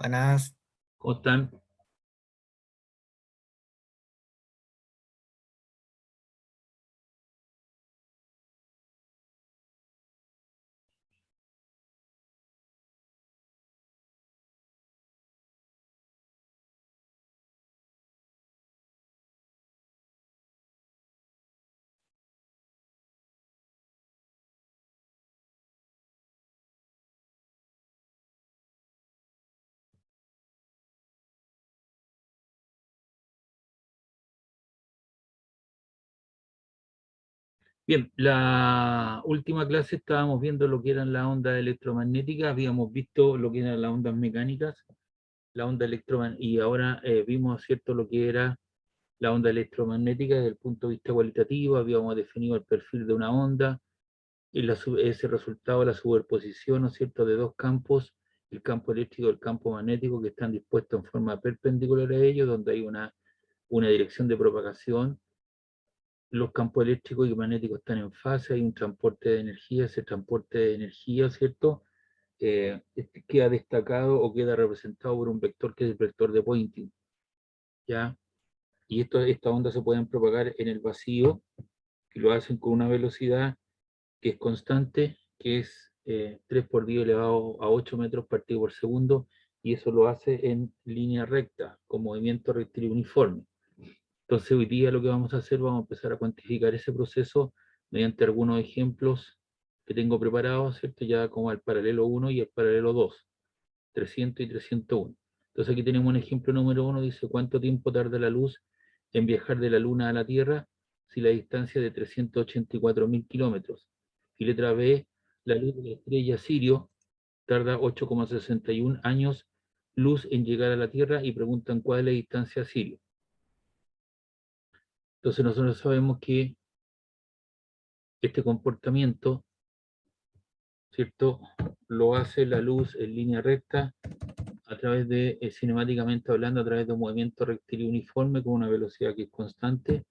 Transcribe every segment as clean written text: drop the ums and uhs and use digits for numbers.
Buenas. ¿Cómo están? Bien, la última clase estábamos viendo lo que eran las ondas electromagnéticas, habíamos visto lo que eran las ondas mecánicas, la onda electromagnética, y ahora vimos, ¿cierto?, lo que era la onda electromagnética desde el punto de vista cualitativo, habíamos definido el perfil de una onda, y ese resultado, la superposición, ¿no es cierto?, de dos campos, el campo eléctrico y el campo magnético, que están dispuestos en forma perpendicular a ellos, donde hay una dirección de propagación. Los campos eléctricos y magnéticos están en fase, hay un transporte de energía, ese transporte de energía, ¿cierto? Queda destacado o queda representado por un vector que es el vector de Poynting, ¿ya? Y estas ondas se pueden propagar en el vacío, y lo hacen con una velocidad que es constante, que es 3 por 10 elevado a 8 metros partido por segundo, y eso lo hace en línea recta, con movimiento rectilíneo uniforme. Entonces hoy día lo que vamos a hacer, vamos a empezar a cuantificar ese proceso mediante algunos ejemplos que tengo preparados, ¿cierto? Ya como el paralelo 1 y el paralelo 2, 300 y 301. Entonces aquí tenemos un ejemplo número 1, dice cuánto tiempo tarda la luz en viajar de la Luna a la Tierra si la distancia es de 384.000 kilómetros. Y letra B, la luz de la estrella Sirio tarda 8,61 años luz en llegar a la Tierra, y preguntan cuál es la distancia a Sirio. Entonces nosotros sabemos que este comportamiento, ¿cierto?, lo hace la luz en línea recta a través de, cinemáticamente hablando, a través de un movimiento rectilíneo uniforme con una velocidad que es constante.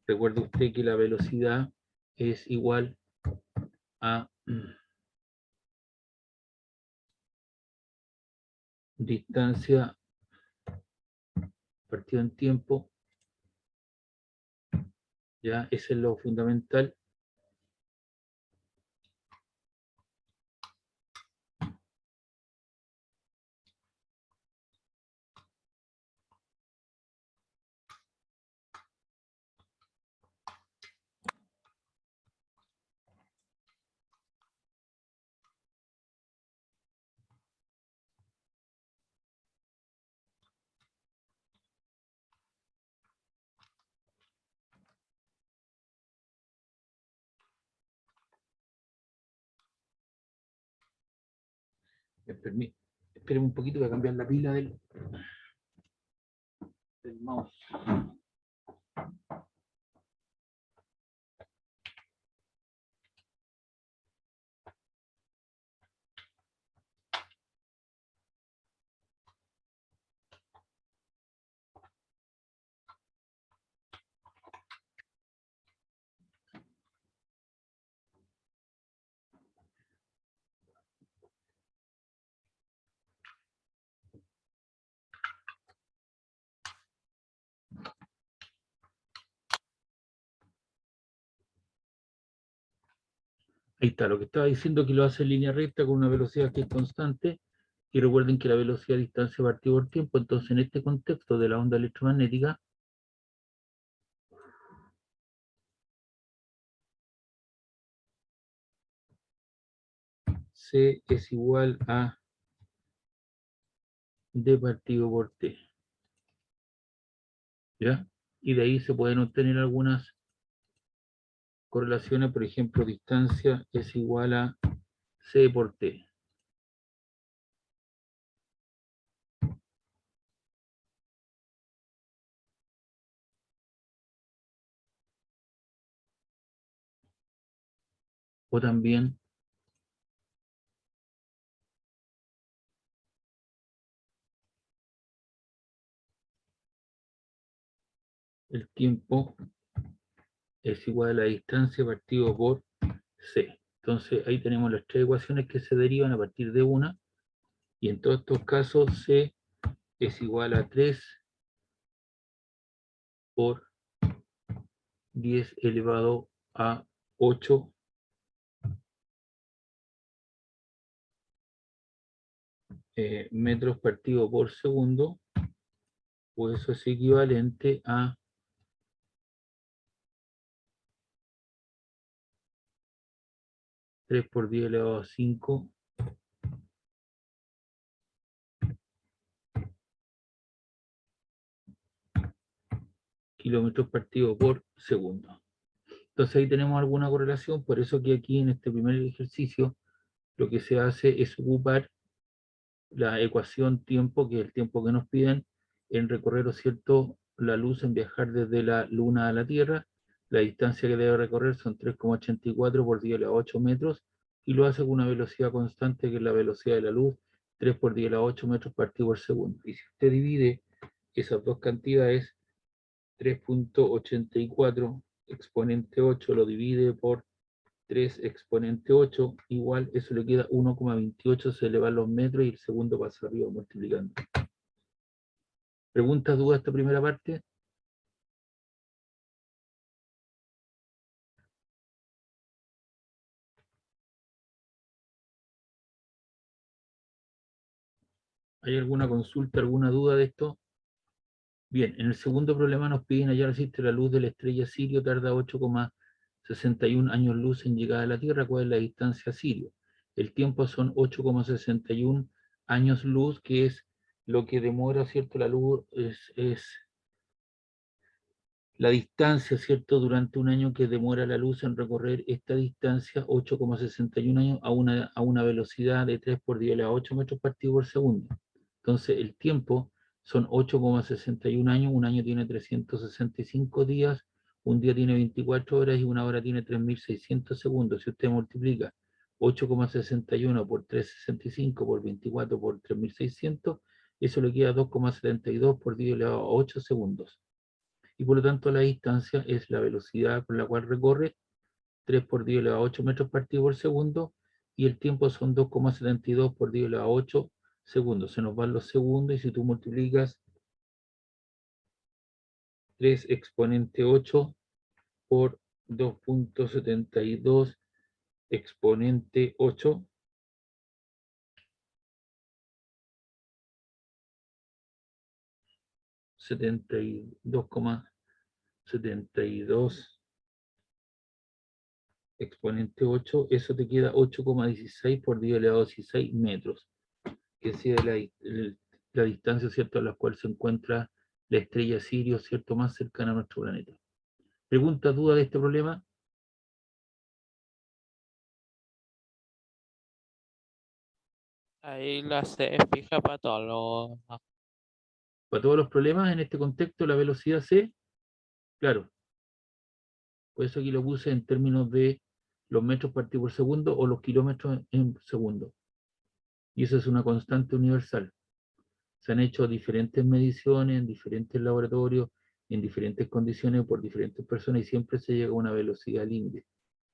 Recuerde usted que la velocidad es igual a distancia partido en tiempo, ya, ese es lo fundamental. Esperen un poquito, voy a cambiar la pila del mouse. Ahí está, lo que estaba diciendo, que lo hace en línea recta con una velocidad que es constante, y recuerden que la velocidad distancia partido por tiempo. Entonces en este contexto de la onda electromagnética, C es igual a D partido por T, ¿ya? Y de ahí se pueden obtener algunas correlaciones, por ejemplo, distancia es igual a C por T. O también el tiempo es igual a la distancia partido por C. Entonces ahí tenemos las tres ecuaciones que se derivan a partir de una, y en todos estos casos C es igual a 3 por 10 elevado a 8 metros partido por segundo, o eso es equivalente a 3 por 10 elevado a 5 kilómetros partido por segundo. Entonces ahí tenemos alguna correlación, por eso que aquí en este primer ejercicio lo que se hace es ocupar la ecuación tiempo, que es el tiempo que nos piden en recorrer, ¿cierto?, la luz, en viajar desde la Luna a la Tierra. La distancia que debe recorrer son 3,84 por 10 a la 8 metros, y lo hace con una velocidad constante, que es la velocidad de la luz, 3 por 10 a la 8 metros partido por segundo. Y si usted divide esas dos cantidades, 3,84 exponente 8 lo divide por 3 exponente 8, igual, eso le queda 1,28, se le van los metros y el segundo pasa arriba multiplicando. ¿Preguntas, dudas esta primera parte? ¿Hay alguna consulta, alguna duda de esto? Bien, en el segundo problema nos piden hallar si la luz de la estrella Sirio tarda 8,61 años luz en llegar a la Tierra. ¿Cuál es la distancia a Sirio? El tiempo son 8,61 años luz, que es lo que demora, ¿cierto? La luz es la distancia, ¿cierto?, durante un año que demora la luz en recorrer esta distancia, 8,61 años, a una velocidad de 3 por 10 a la 8 metros partido por segundo. Entonces, el tiempo son 8,61 años, un año tiene 365 días, un día tiene 24 horas y una hora tiene 3.600 segundos. Si usted multiplica 8,61 por 365 por 24 por 3.600, eso le queda 2,72 por 10 elevado a 8 segundos. Y por lo tanto la distancia es la velocidad con la cual recorre, 3 por 10 elevado a 8 metros partido por segundo, y el tiempo son 2,72 por 10 elevado a 8 segundos. Se nos van los segundos, y si tú multiplicas 3 exponente 8 por 2,72 exponente 8, 72,72 exponente 8, eso te queda 8,16 por 10 elevado a 16 metros, que sea la distancia, ¿cierto?, a la cual se encuentra la estrella Sirio, ¿cierto?, más cercana a nuestro planeta. ¿Pregunta, duda de este problema? Ahí la C es fija para todos los... Para todos los problemas, en este contexto, la velocidad C, claro, por eso aquí lo puse en términos de los metros partido por segundo o los kilómetros en segundo. Y eso es una constante universal. Se han hecho diferentes mediciones en diferentes laboratorios, en diferentes condiciones, por diferentes personas, y siempre se llega a una velocidad límite.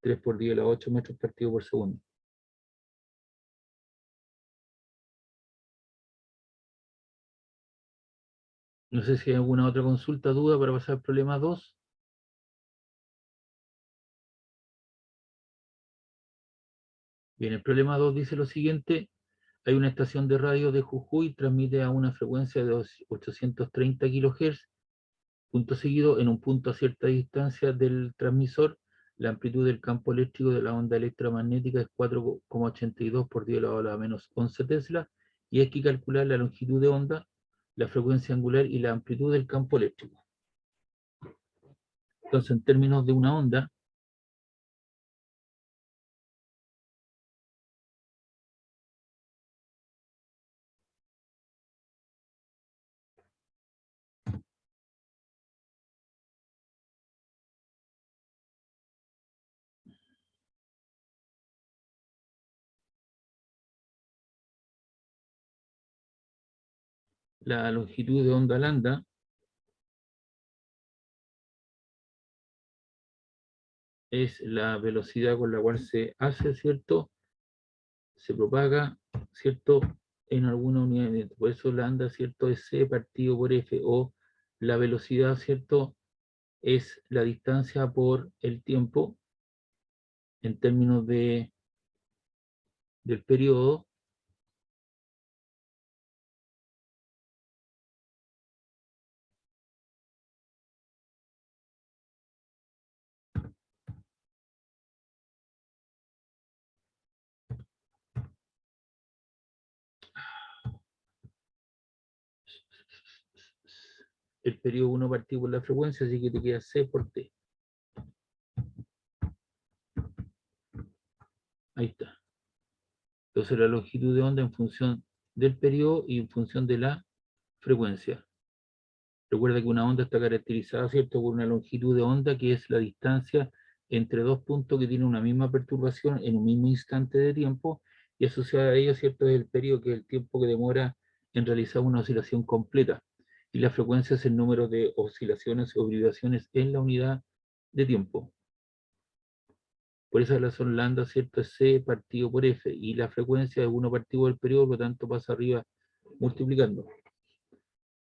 3 por 10 a la 8 metros partido por segundo. No sé si hay alguna otra consulta, duda para pasar al problema 2. Bien, el problema 2 dice lo siguiente: hay una estación de radio de Jujuy, transmite a una frecuencia de 830 kHz, punto seguido, en un punto a cierta distancia del transmisor, la amplitud del campo eléctrico de la onda electromagnética es 4,82 por 10 a la menos 11 Tesla, y hay que calcular la longitud de onda, la frecuencia angular y la amplitud del campo eléctrico. Entonces, en términos de una onda, la longitud de onda lambda es la velocidad con la cual se hace, ¿cierto?, se propaga, ¿cierto?, en alguna unidad de medida. Por eso lambda, ¿cierto? Es C partido por F, o la velocidad, ¿cierto? Es la distancia por el tiempo en términos del periodo, el periodo 1 partido por la frecuencia, así que te queda C por T. Ahí está. Entonces la longitud de onda en función del periodo y en función de la frecuencia. Recuerda que una onda está caracterizada, ¿cierto?, por una longitud de onda que es la distancia entre dos puntos que tienen una misma perturbación en un mismo instante de tiempo, y asociada a ello, ¿cierto?, es el periodo, que es el tiempo que demora en realizar una oscilación completa. Y la frecuencia es el número de oscilaciones o vibraciones en la unidad de tiempo. Por esa razón lambda, ¿cierto?, es C partido por F, y la frecuencia es 1 partido por el periodo, por lo tanto pasa arriba multiplicando.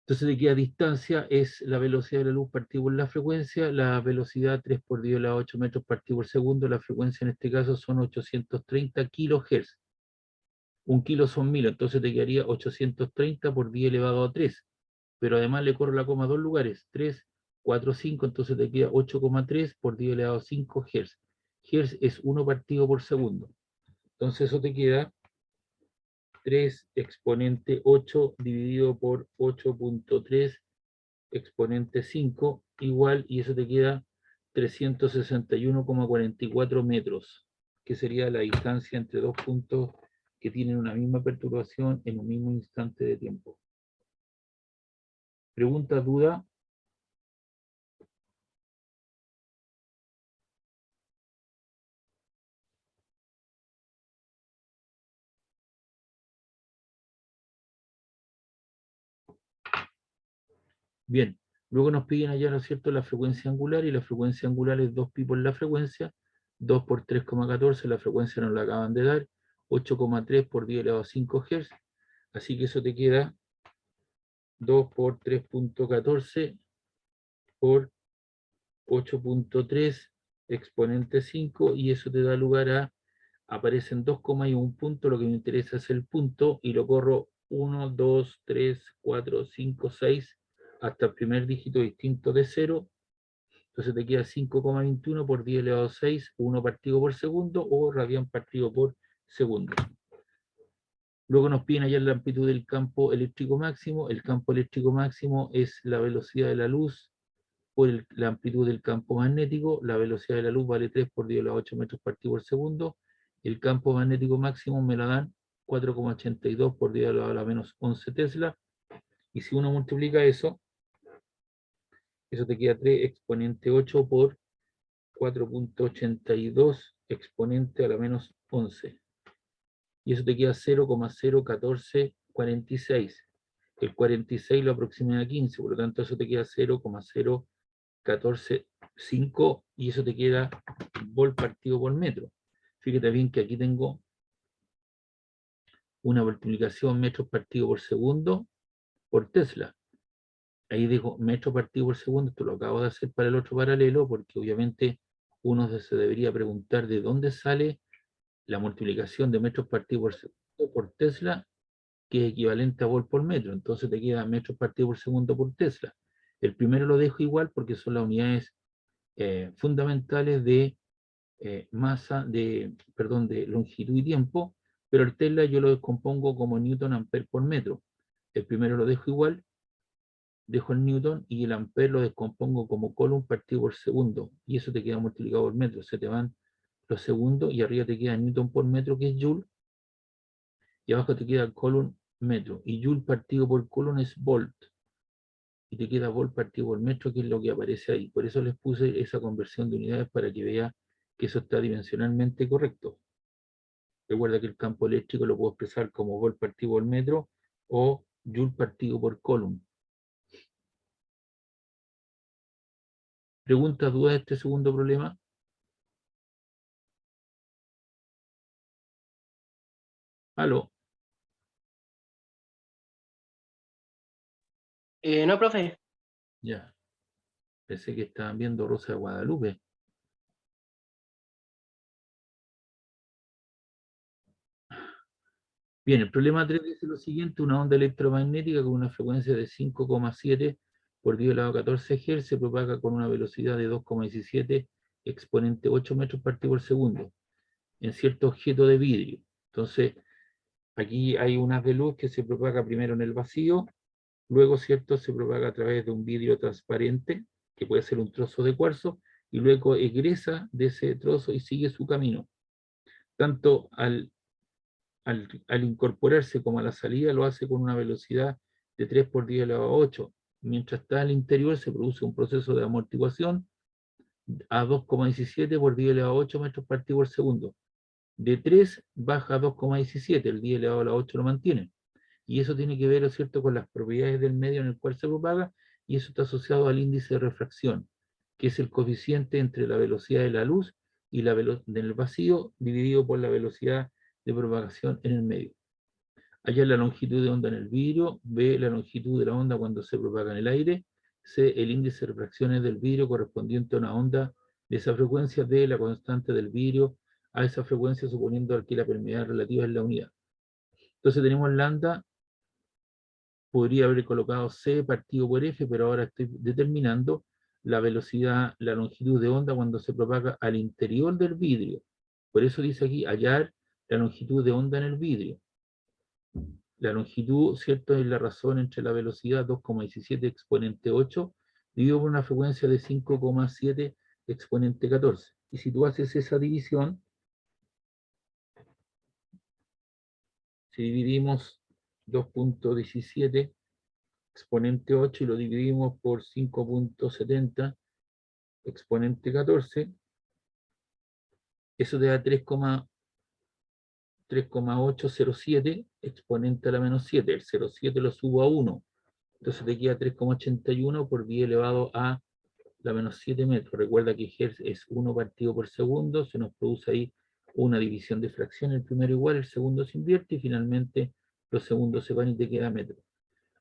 Entonces de qué distancia es la velocidad de la luz partido por la frecuencia, la velocidad 3 por 10 a la 8 metros partido por segundo, la frecuencia en este caso son 830 kilohertz. Un kilo son 1000, entonces te quedaría 830 por 10 elevado a 3. Pero además le corro la coma a dos lugares, 3, 4, 5, entonces te queda 8,3 por 10 elevado a 5 hertz. Hertz es 1 partido por segundo. Entonces eso te queda 3 exponente 8 dividido por 8,3 exponente 5 igual, y eso te queda 361,44 metros, que sería la distancia entre dos puntos que tienen una misma perturbación en un mismo instante de tiempo. ¿Pregunta, duda? Bien, luego nos piden allá, ¿no es cierto?, la frecuencia angular, y la frecuencia angular es 2pi por la frecuencia, 2 por 3,14, la frecuencia nos la acaban de dar, 8,3 por 10 elevado a 5 Hz, así que eso te queda 2 por 3,14 por 8,3 exponente 5, y eso te da lugar a, aparecen 2 comas y un punto, lo que me interesa es el punto, y lo corro 1, 2, 3, 4, 5, 6, hasta el primer dígito distinto de 0, entonces te queda 5,21 por 10 elevado a 6, 1 partido por segundo, o radián partido por segundo. Luego nos piden allá la amplitud del campo eléctrico máximo. El campo eléctrico máximo es la velocidad de la luz por la amplitud del campo magnético. La velocidad de la luz vale 3 por 10 a la 8 metros partido por segundo. El campo magnético máximo me la dan 4,82 por 10 a la menos 11 Tesla. Y si uno multiplica eso, eso te queda 3 exponente 8 por 4,82 exponente a la menos 11. Y eso te queda 0,01446. El 46 lo aproximé a 15, por lo tanto eso te queda 0,0145, y eso te queda volt partido por metro. Fíjate bien que aquí tengo una multiplicación metros partido por segundo por Tesla. Ahí digo metro partido por segundo, esto lo acabo de hacer para el otro paralelo, porque obviamente uno se debería preguntar de dónde sale la multiplicación de metros partido por segundo por Tesla, que es equivalente a volt por metro. Entonces te queda metros partido por segundo por Tesla. El primero lo dejo igual porque son las unidades fundamentales de masa, de longitud y tiempo, pero el Tesla yo lo descompongo como Newton Ampere por metro. El primero lo dejo igual, dejo el Newton, y el Ampere lo descompongo como Coulomb partido por segundo, y eso te queda multiplicado por metro. Se te van los segundos y arriba te queda Newton por metro, que es Joule, y abajo te queda Coulomb metro, y Joule partido por Coulomb es volt, y te queda volt partido por metro, que es lo que aparece ahí. Por eso les puse esa conversión de unidades para que vea que eso está dimensionalmente correcto. Recuerda que el campo eléctrico lo puedo expresar como volt partido por metro o joule partido por coulomb. ¿Preguntas, dudas de este segundo problema? ¿Aló? No, profe. Ya. Pensé que estaban viendo Rosa de Guadalupe. Bien, el problema 3 dice lo siguiente: una onda electromagnética con una frecuencia de 5,7 por 10 elevado a 14 Hz se propaga con una velocidad de 2,17 exponente 8 metros partido por segundo en cierto objeto de vidrio. Entonces, aquí hay unas de luz que se propaga primero en el vacío, luego, ¿cierto?, se propaga a través de un vidrio transparente, que puede ser un trozo de cuarzo, y luego egresa de ese trozo y sigue su camino. Tanto al incorporarse como a la salida lo hace con una velocidad de 3 por 10 elevado a 8. Mientras está al interior se produce un proceso de amortiguación a 2,17 por 10 elevado a 8 metros partido por segundo. De 3 baja a 2,17, el 10 elevado a la 8 lo mantiene. Y eso tiene que ver, ¿no es cierto?, con las propiedades del medio en el cual se propaga, y eso está asociado al índice de refracción, que es el coeficiente entre la velocidad de la luz y la del vacío dividido por la velocidad de propagación en el medio. Allá la longitud de onda en el vidrio, B la longitud de la onda cuando se propaga en el aire, C el índice de refracciones del vidrio correspondiente a una onda de esa frecuencia, D la constante del vidrio a esa frecuencia suponiendo que la permeabilidad relativa es la unidad. Entonces tenemos lambda, podría haber colocado C partido por F, pero ahora estoy determinando la velocidad, la longitud de onda cuando se propaga al interior del vidrio. Por eso dice aquí hallar la longitud de onda en el vidrio. La longitud, ¿cierto?, es la razón entre la velocidad 2,17 exponente 8 dividido por una frecuencia de 5,7 exponente 14. Y si tú haces esa división, si dividimos 2,17 exponente 8 y lo dividimos por 5,70 exponente 14, eso te da 3,807 exponente a la menos 7. El 0,7 lo subo a 1. Entonces te queda 3,81 por 10 elevado a la menos 7 metros. Recuerda que Hertz es 1 partido por segundo. Se nos produce ahí una división de fracción. El primero igual, el segundo se invierte y finalmente los segundos se van y te queda metro.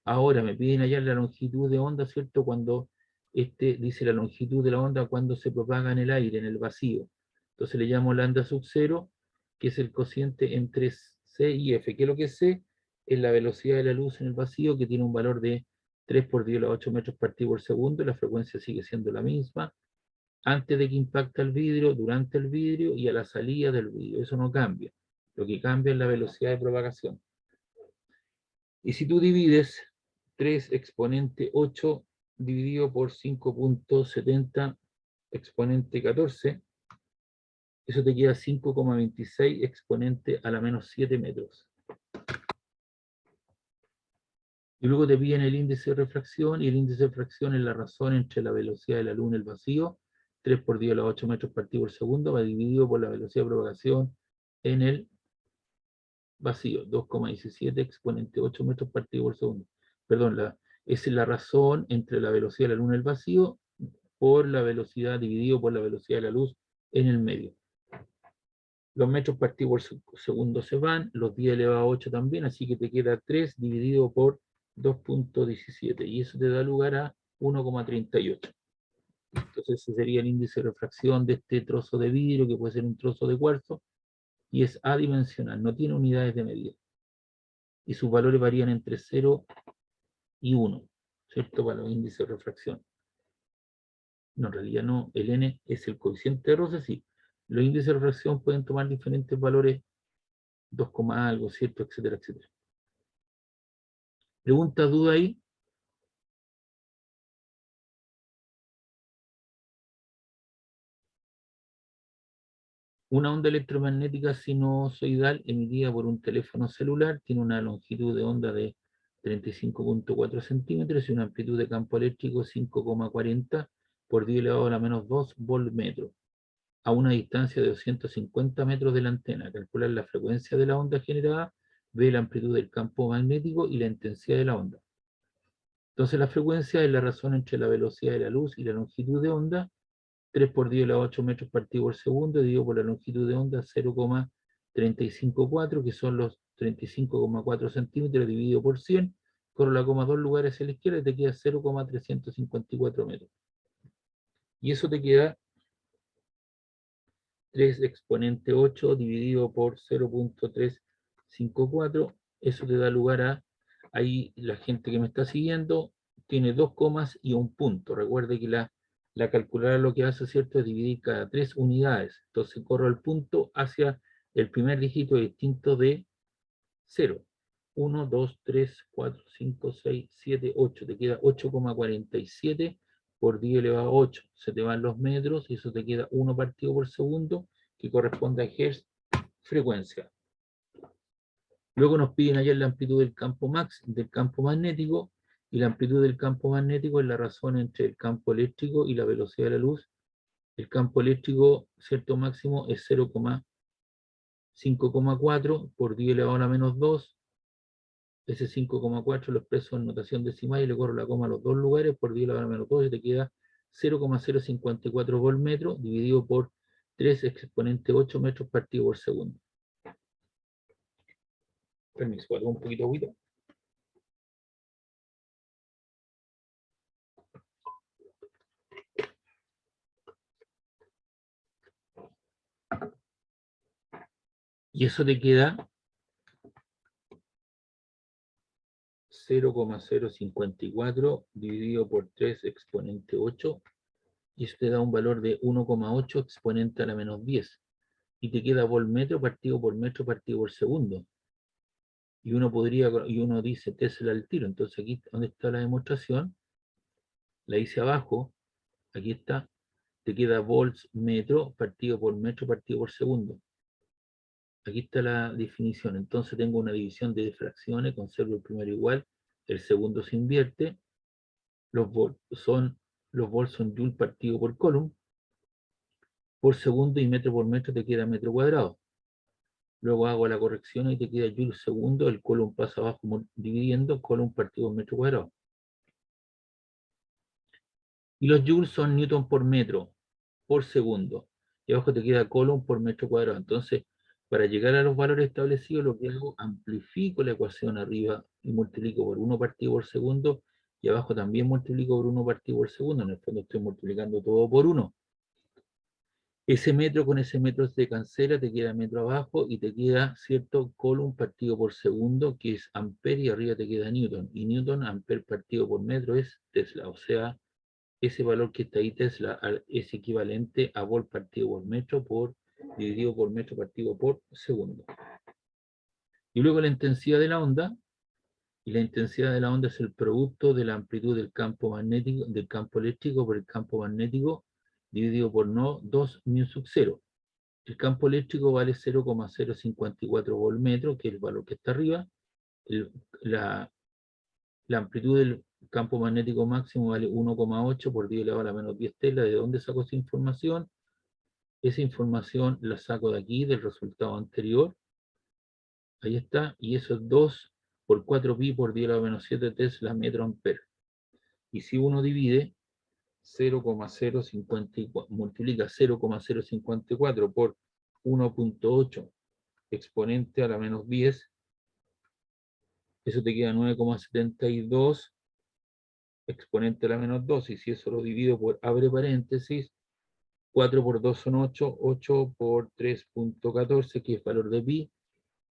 Ahora me piden hallar la longitud de onda, ¿cierto? Cuando dice la longitud de la onda cuando se propaga en el aire, en el vacío. Entonces le llamo lambda sub 0, que es el cociente entre C y F. ¿Qué es lo que es C? Es la velocidad de la luz en el vacío, que tiene un valor de 3 por 10 a la 8 metros partido por segundo. La frecuencia sigue siendo la misma antes de que impacta el vidrio, durante el vidrio y a la salida del vidrio. Eso no cambia. Lo que cambia es la velocidad de propagación. Y si tú divides 3 exponente 8 dividido por 5,70 exponente 14, eso te queda 5,26 exponente a la menos 7 metros. Y luego te piden el índice de refracción, y el índice de refracción es la razón entre la velocidad de la luz en el vacío, 3 por 10 a la 8 metros partido por segundo, va dividido por la velocidad de propagación en el vacío, 2,17 exponente 8 metros partido por segundo. Perdón, esa es la razón entre la velocidad de la luz en el vacío por la velocidad dividido por la velocidad de la luz en el medio. Los metros partido por segundo se van, los 10 elevado a 8 también, así que te queda 3 dividido por 2,17 y eso te da lugar a 1,38. Entonces ese sería el índice de refracción de este trozo de vidrio, que puede ser un trozo de cuarzo, y es adimensional, no tiene unidades de medida. Y sus valores varían entre 0 y 1, ¿cierto? Para los índices de refracción. No, en realidad no, el n es el coeficiente de roce, sí. Los índices de refracción pueden tomar diferentes valores, 2, algo, ¿cierto? Etcétera, etcétera. ¿Pregunta, duda ahí? Una onda electromagnética sinusoidal emitida por un teléfono celular tiene una longitud de onda de 35,4 centímetros y una amplitud de campo eléctrico 5,40 por 10 elevado a la menos 2 voltmetros a una distancia de 250 metros de la antena. Calcular la frecuencia de la onda generada, ve la amplitud del campo magnético y la intensidad de la onda. Entonces la frecuencia es la razón entre la velocidad de la luz y la longitud de onda, 3 por 10 a la 8 metros partido por segundo, dividido por la longitud de onda 0,354, que son los 35,4 centímetros dividido por 100, corro la coma 2 lugares hacia la izquierda y te queda 0,354 metros. Y eso te queda 3 exponente 8 dividido por 0,354. Eso te da lugar a, ahí la gente que me está siguiendo tiene 2 comas y un punto. Recuerde que la calculadora lo que hace, ¿cierto?, es dividir cada 3 unidades. Entonces corro el punto hacia el primer dígito distinto de 0. 1, 2, 3, 4, 5, 6, 7, 8. Te queda 8,47 por 10 elevado a 8. Se te van los metros y eso te queda 1 partido por segundo, que corresponde a Hertz frecuencia. Luego nos piden allá la amplitud del campo del campo magnético, y la amplitud del campo magnético es la razón entre el campo eléctrico y la velocidad de la luz. El campo eléctrico, cierto máximo, es 0,5,4 por 10 elevado a la menos 2. Ese 5,4 lo expreso en notación decimal y le corro la coma a los dos lugares por 10 elevado a la menos 2 y te queda 0,054 volt metro dividido por 3 exponente 8 metros partido por segundo. Permiso, voy a tomar un poquito de agüita. Y eso te queda 0,054 dividido por 3 exponente 8, y eso te da un valor de 1,8 exponente a la menos 10. Y te queda volt metro partido por segundo. Y uno dice Tesla al tiro. Entonces aquí donde está la demostración, la hice abajo, aquí está, te queda volts metro partido por segundo. Aquí está la definición. Entonces tengo una división de fracciones, conservo el primero igual, el segundo se invierte, los volts son joule partido por coulomb por segundo, y metro por metro te queda metro cuadrado. Luego hago la corrección y te queda joule segundo, el coulomb pasa abajo dividiendo, coulomb partido por metro cuadrado. Y los joules son newton por metro por segundo. Y abajo te queda coulomb por metro cuadrado. Entonces, para llegar a los valores establecidos, lo que hago, amplifico la ecuación arriba y multiplico por 1 partido por segundo, y abajo también multiplico por 1 partido por segundo. En el fondo estoy multiplicando todo por 1. Ese metro con ese metro se cancela, te queda metro abajo y te queda, ¿cierto?, coulomb partido por segundo, que es ampere, y arriba te queda newton. Y newton, ampere partido por metro es Tesla. O sea, ese valor que está ahí Tesla es equivalente a volt partido por metro dividido por metro partido por segundo. Y luego la intensidad de la onda, y la intensidad de la onda es el producto de la amplitud del campo magnético, del campo eléctrico por el campo magnético, dividido por 2 mu sub 0. El campo eléctrico vale 0,054 volt metro, que es el valor que está arriba. La amplitud del campo magnético máximo vale 1,8 por 10 elevado a la menos 10 Tesla. ¿De dónde saco esa información? Esa información la saco de aquí, del resultado anterior. Ahí está. Y eso es 2 por 4 pi por 10 elevado a menos 7 Tesla metro ampere. Y si uno divide 0,054, multiplica 0,054 por 1,8 exponente a la menos 10, eso te queda 9,72 exponente a la menos 2, y si eso lo divido por, abre paréntesis, 4 por 2 son 8, 8 por 3,14, que es valor de pi,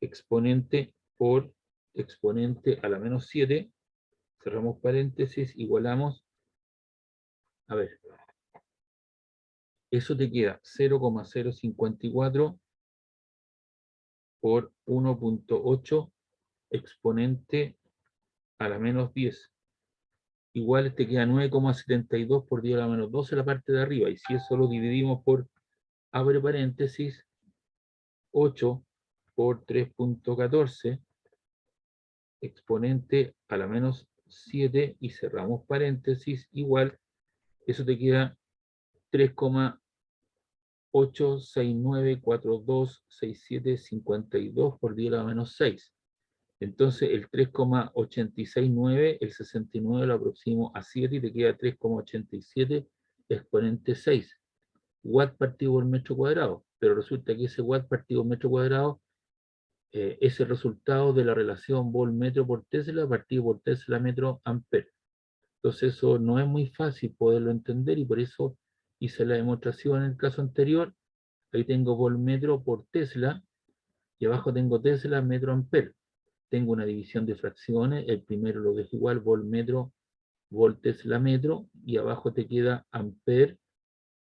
exponente por exponente a la menos 7, cerramos paréntesis, igualamos, a ver, eso te queda 0,054 por 1,8 exponente a la menos 10. Igual te queda 9,72 por 10 a la menos 12 la parte de arriba. Y si eso lo dividimos por, abre paréntesis, 8 por 3,14 exponente a la menos 7, y cerramos paréntesis, igual, eso te queda 3,869426752 por 10 a la menos 6. Entonces el 3,869, el 69 lo aproximo a 7 y te queda 3,87 exponente 6. Watt partido por metro cuadrado. Pero resulta que ese watt partido por metro cuadrado es el resultado de la relación volt-metro por Tesla partido por Tesla metro ampere. Entonces eso no es muy fácil poderlo entender y por eso hice la demostración en el caso anterior. Ahí tengo volt-metro por Tesla y abajo tengo Tesla metro ampere. Tengo una división de fracciones, el primero lo dejo igual, volt-metro, volt-Tesla metro, y abajo te queda ampere,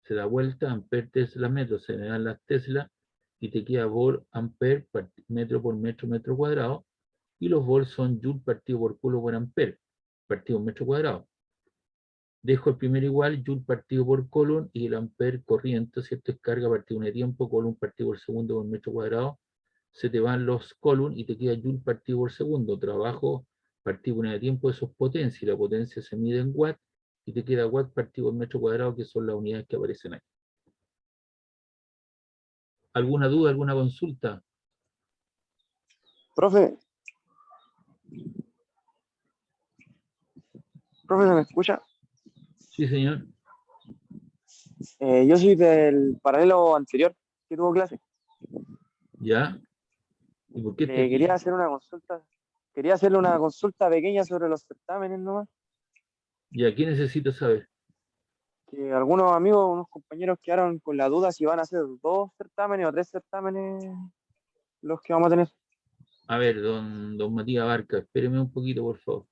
se da vuelta, ampere Tesla metro, se me dan las Tesla, y te queda volt ampere metro por metro, metro cuadrado, y los volts son joule partido por coulomb por ampere, partido por metro cuadrado. Dejo el primero igual, joule partido por coulomb, y el ampere corriente, ¿cierto? Es carga partido de tiempo, coulomb partido por segundo por metro cuadrado, se te van los coulomb y te queda joule partido por segundo, trabajo partido por unidad de tiempo, eso es potencia, y la potencia se mide en watt, y te queda watt partido por metro cuadrado, que son las unidades que aparecen ahí. ¿Alguna duda, alguna consulta? Profe, ¿se me escucha? Sí, señor. Yo soy del paralelo anterior que tuvo clase. ¿Ya? ¿Y por qué te Quería hacer una consulta. Quería hacerle una consulta pequeña sobre los certámenes nomás. ¿Ya? ¿Qué necesito saber? Que algunos amigos, unos compañeros quedaron con la duda si van a ser 2 certámenes o 3 certámenes los que vamos a tener. A ver, don Matías Barca, espéreme un poquito, por favor.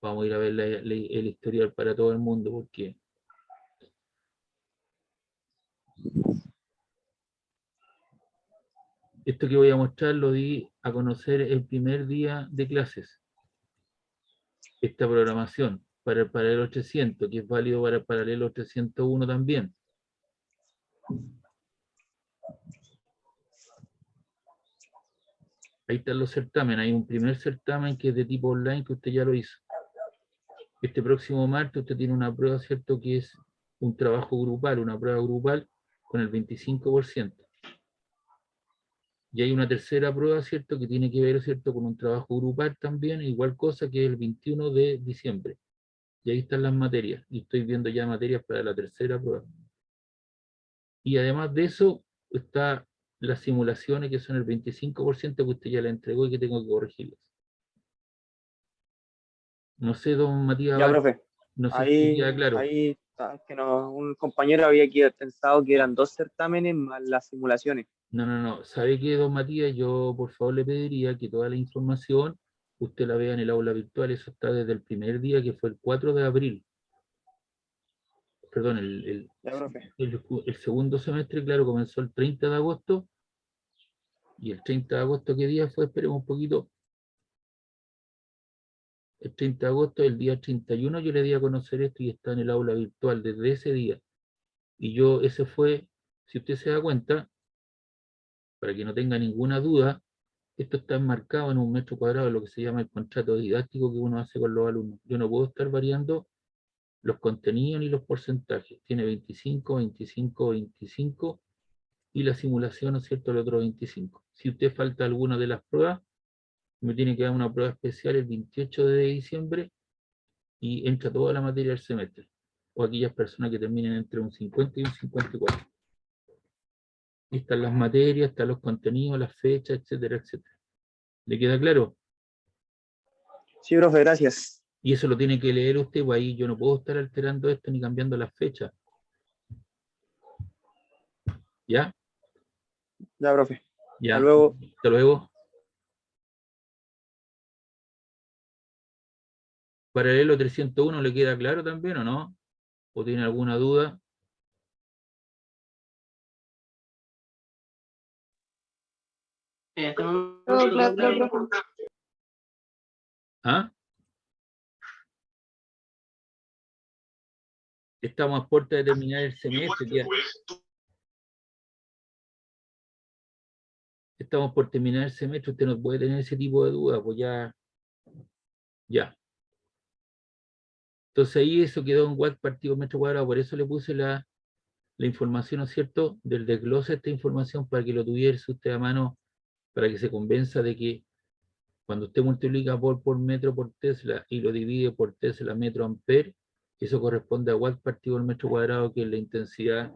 Vamos a ir a ver el historial para todo el mundo, porque esto que voy a mostrar lo di a conocer el primer día de clases. Esta programación para el paralelo 300, que es válido para el paralelo 301 también. Ahí están los certámenes. Hay un primer certamen que es de tipo online que usted ya lo hizo. Este próximo martes usted tiene una prueba, ¿cierto? Que es un trabajo grupal, una prueba grupal con el 25%. Y hay una tercera prueba, ¿cierto? Que tiene que ver, ¿cierto? Con un trabajo grupal también, igual cosa que el 21 de diciembre. Y ahí están las materias. Y estoy viendo ya materias para la tercera prueba. Y además de eso, está las simulaciones que son el 25% que usted ya le entregó y que tengo que corregirlas. No sé, don Matías Ya, Bar, profe. no sé si me queda Ahí, claro. ahí está, que no, un compañero había pensado que eran 2 certámenes más las simulaciones. No. ¿Sabe qué, don Matías? Yo por favor le pediría que toda la información usted la vea en el aula virtual. Eso está desde el primer día, que fue el 4 de abril. Perdón, Ya, profe. el segundo semestre, claro, comenzó el 30 de agosto. Y el 30 de agosto, ¿qué día fue? Esperemos un poquito. El 30 de agosto, el día 31, yo le di a conocer esto y está en el aula virtual desde ese día. Y yo, ese fue, si usted se da cuenta, para que no tenga ninguna duda, esto está enmarcado en un metro cuadrado de lo que se llama el contrato didáctico que uno hace con los alumnos. Yo no puedo estar variando los contenidos ni los porcentajes. Tiene 25, 25, 25 y la simulación, ¿no es cierto?, el otro 25. Si usted falta alguna de las pruebas, me tiene que dar una prueba especial el 28 de diciembre y entra toda la materia del semestre. O aquellas personas que terminen entre un 50 y un 54. Y están las materias, están los contenidos, las fechas, etcétera, etcétera. ¿Le queda claro? Sí, profe, gracias. Y eso lo tiene que leer usted, pues ahí yo no puedo estar alterando esto ni cambiando las fechas. ¿Ya? Ya, profe. Hasta Ya. luego. Hasta luego. Paralelo 301, ¿le queda claro también o no? ¿O tiene alguna duda? ¿Ah? Estamos a puerta de terminar el semestre. Ya. Estamos por terminar el semestre, usted no puede tener ese tipo de dudas, pues ya. Ya. Entonces ahí eso quedó en watt partido metro cuadrado, por eso le puse la información, ¿no es cierto?, del desglose de esta información para que lo tuviera usted a mano, para que se convenza de que cuando usted multiplica por metro por Tesla y lo divide por Tesla metro ampere, eso corresponde a watt partido por metro cuadrado, que es la intensidad,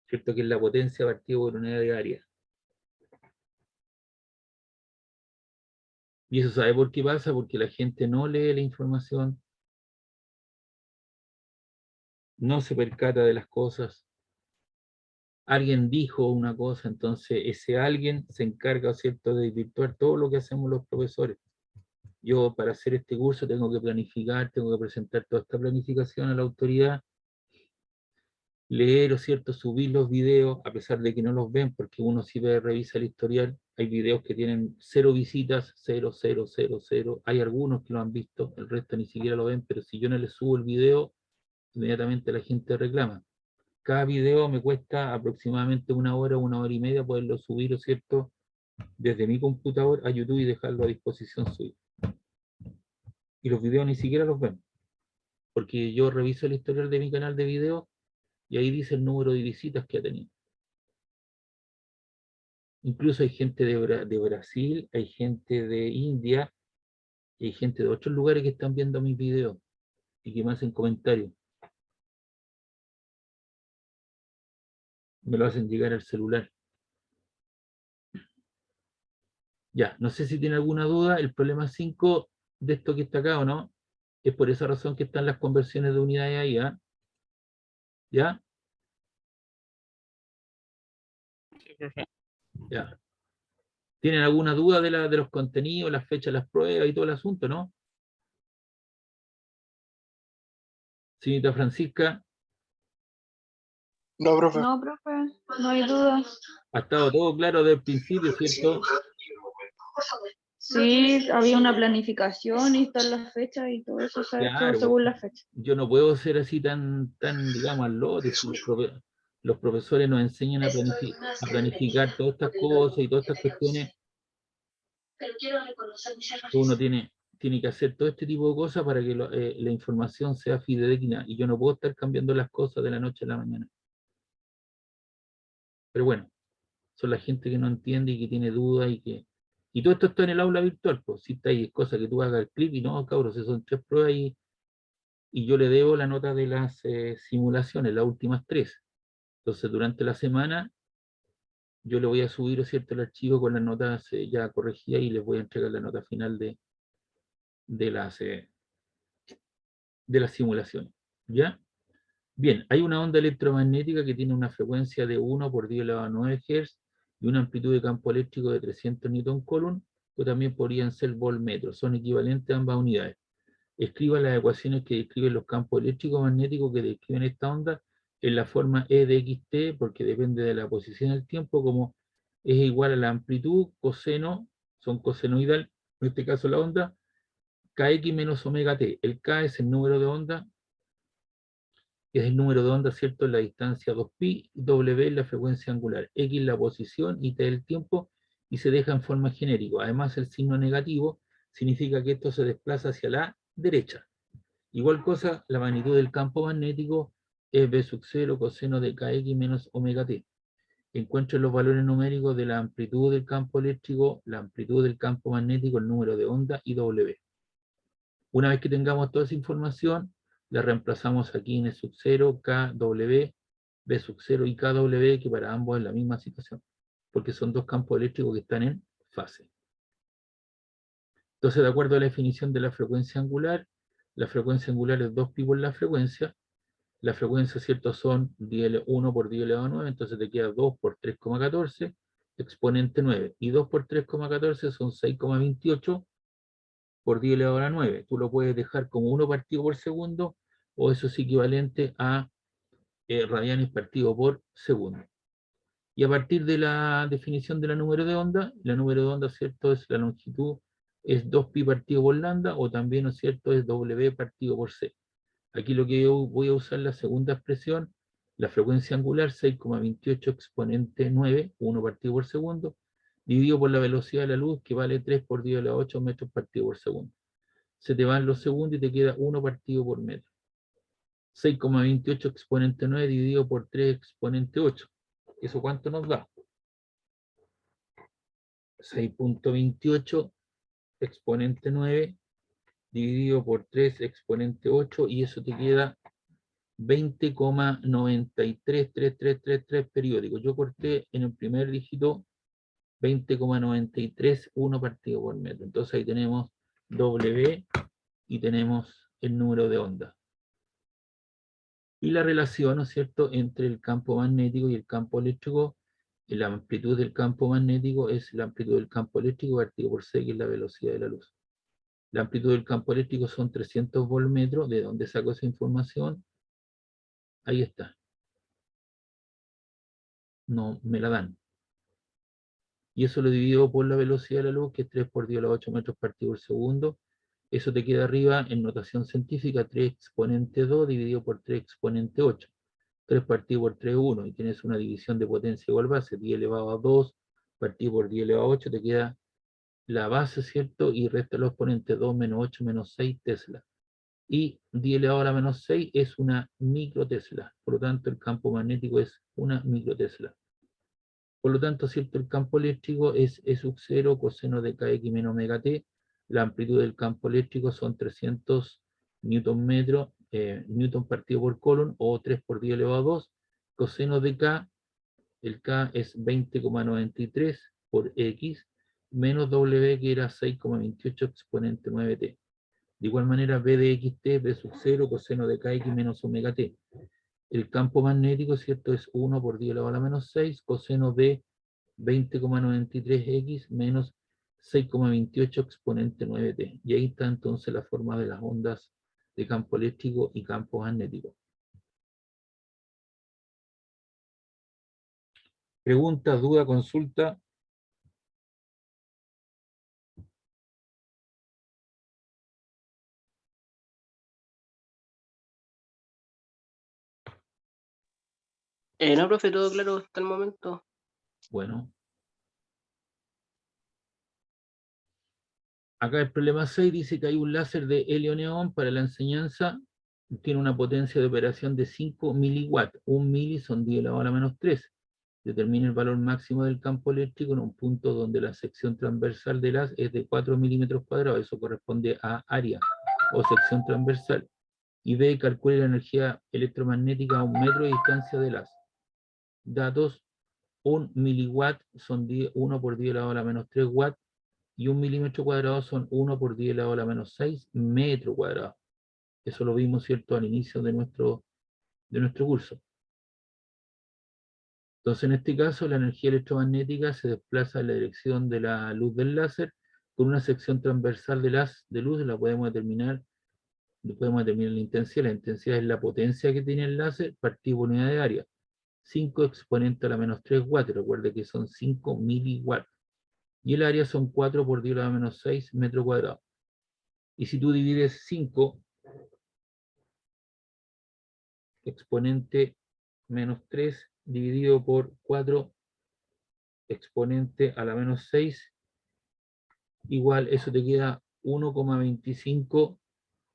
¿cierto?, que es la potencia partido por unidad de área. Y eso ¿sabe por qué pasa? Porque la gente no lee la información, no se percata de las cosas. Alguien dijo una cosa, entonces ese alguien se encarga, ¿cierto?, de virtuar todo lo que hacemos los profesores. Yo para hacer este curso tengo que planificar, tengo que presentar toda esta planificación a la autoridad, leer, ¿cierto?, subir los videos, a pesar de que no los ven, porque uno sí ve, revisa el historial. Hay videos que tienen 0 visitas, 0, 0, 0, 0. Hay algunos que lo han visto, el resto ni siquiera lo ven, pero si yo no les subo el video, inmediatamente la gente reclama. Cada video me cuesta aproximadamente 1 hora y media poderlo subir, ¿cierto?, desde mi computador a YouTube y dejarlo a disposición suya. Y los videos ni siquiera los ven, porque yo reviso el historial de mi canal de videos y ahí dice el número de visitas que ha tenido. Incluso hay gente de Brasil, hay gente de India, y hay gente de otros lugares que están viendo mis videos y que me hacen comentarios. Me lo hacen llegar al celular. Ya, no sé si tiene alguna duda. El problema 5 de esto que está acá, ¿o no? Es por esa razón que están las conversiones de unidades ahí, ¿ah? ¿Ya? Sí, profe. Ya. ¿Tienen alguna duda de los contenidos, las fechas, las pruebas y todo el asunto, no? Señorita Francisca, No, profe. No, profe, no hay dudas. ha estado todo claro desde el principio, ¿cierto? Sí, había una planificación y están las fechas y todo eso se ha hecho Claro, según la fecha. yo no puedo ser así tan, digamos, al lote. Si los profesores nos enseñan a planificar todas estas cosas y todas estas cuestiones, uno tiene que hacer todo este tipo de cosas para que la información sea fidedigna, y yo no puedo estar cambiando las cosas de la noche a la mañana. Pero bueno, son la gente que no entiende y que tiene dudas y todo esto está en el aula virtual, pues si está ahí, es cosa que tú hagas el clip y no, cabros, son 3 pruebas y yo le debo la nota de las simulaciones, las últimas 3. Entonces, durante la semana, yo le voy a subir, ¿cierto?, el archivo con las notas ya corregidas y les voy a entregar la nota final de las simulaciones. ¿Ya? Bien, hay una onda electromagnética que tiene una frecuencia de 1 por 10 elevado a 9 Hz y una amplitud de campo eléctrico de 300 Newton Coulomb, o también podrían ser voltmetros, son equivalentes a ambas unidades. Escriba las ecuaciones que describen los campos eléctricos magnéticos que describen esta onda en la forma E de xt, porque depende de la posición del tiempo, como es igual a la amplitud, coseno, son cosenoidal, en este caso la onda, kx menos omega t. El k es el número de onda, es el número de onda, ¿cierto?, en la distancia 2pi, w es la frecuencia angular, x la posición y t el tiempo, y se deja en forma genérica. Además, el signo negativo significa que esto se desplaza hacia la derecha. Igual cosa, la magnitud del campo magnético es b sub 0 coseno de kx menos omega t. Encuentren los valores numéricos de la amplitud del campo eléctrico, la amplitud del campo magnético, el número de onda y w. Una vez que tengamos toda esa información, la reemplazamos aquí en E sub 0, kw, b sub 0 y kw, que para ambos es la misma situación, porque son dos campos eléctricos que están en fase. Entonces, de acuerdo a la definición de la frecuencia angular es 2pi por la frecuencia, ¿cierto?, son 1 por 10 elevado a 9, entonces te queda 2 por 3,14, exponente 9, y 2 por 3,14 son 6,28 por 10 elevado a 9. Tú lo puedes dejar como 1 partido por segundo, o eso es equivalente a radianes partido por segundo. Y a partir de la definición de la número de onda, ¿cierto?, es la longitud, es 2pi partido por lambda, o también, ¿no es cierto?, es w partido por c. Aquí lo que yo voy a usar la segunda expresión, la frecuencia angular, 6,28 exponente 9, 1 partido por segundo, dividido por la velocidad de la luz, que vale 3 por 10 a la 8 metros partido por segundo. Se te van los segundos y te queda 1 partido por metro. 6,28 exponente 9 dividido por 3 exponente 8. ¿Eso cuánto nos da? 6,28 exponente 9 dividido por 3 exponente 8, y eso te queda 20,933333 periódicos. Yo corté en el primer dígito 20,93, 1 partido por metro. Entonces ahí tenemos W y tenemos el número de onda. Y la relación, ¿no es cierto?, entre el campo magnético y el campo eléctrico, la amplitud del campo magnético es la amplitud del campo eléctrico partido por C, que es la velocidad de la luz. La amplitud del campo eléctrico son 300 voltmetros. ¿De dónde saco esa información? Ahí está. No me la dan. Y eso lo divido por la velocidad de la luz, que es 3 por 10 a la 8 metros partido por segundo. Eso te queda arriba en notación científica, 3 exponente 2 dividido por 3 exponente 8. 3 partido por 3 es 1, y tienes una división de potencia igual base, 10 elevado a 2 partido por 10 elevado a 8, te queda la base, ¿cierto? Y resta los exponentes 2 menos 8 menos 6 Tesla. Y 10 elevado a la menos 6 es una microtesla. Por lo tanto, el campo magnético es una microtesla. Por lo tanto, ¿cierto?, el campo eléctrico es E sub 0 coseno de kx menos omega t. La amplitud del campo eléctrico son 300 newton metro, newton partido por coulomb, o 3 por 10 elevado a 2, coseno de k, el k es 20,93 por x, menos w, que era 6,28 exponente 9t. De igual manera, b de xt, b sub 0, coseno de kx menos omega t. El campo magnético, ¿cierto?, es 1 por 10 elevado a la menos 6, coseno de 20,93x menos 6,28 exponente 9t. Y ahí está entonces la forma de las ondas de campo eléctrico y campo magnético. Pregunta, duda, consulta. No, profe, todo claro hasta el momento. Bueno. Acá el problema 6 dice que hay un láser de helio-neón para la enseñanza. Tiene una potencia de operación de 5 miliwatts. 1 mili son 10 elevado a la menos 3. Determina el valor máximo del campo eléctrico en un punto donde la sección transversal del haz es de 4 milímetros cuadrados. Eso corresponde a área o sección transversal. Y B, calcule la energía electromagnética a 1 metro de distancia del haz. Datos: 1 miliwatt son 1 por 10 elevado a la menos 3 watts, y 1 milímetro cuadrado son 1 por 10 elevado a la menos 6 metros cuadrados. Eso lo vimos, ¿cierto?, al inicio de nuestro curso. Entonces, en este caso, la energía electromagnética se desplaza en la dirección de la luz del láser con una sección transversal del haz de luz. La podemos determinar la intensidad. La intensidad es la potencia que tiene el láser partido por unidad de área. 5 exponente a la menos 3 watts. Recuerde que son 5 miliwatts. Y el área son 4 por 10 a la menos 6 metros cuadrados. Y si tú divides 5 exponente menos 3 dividido por 4 exponente a la menos 6, igual eso te queda 1,25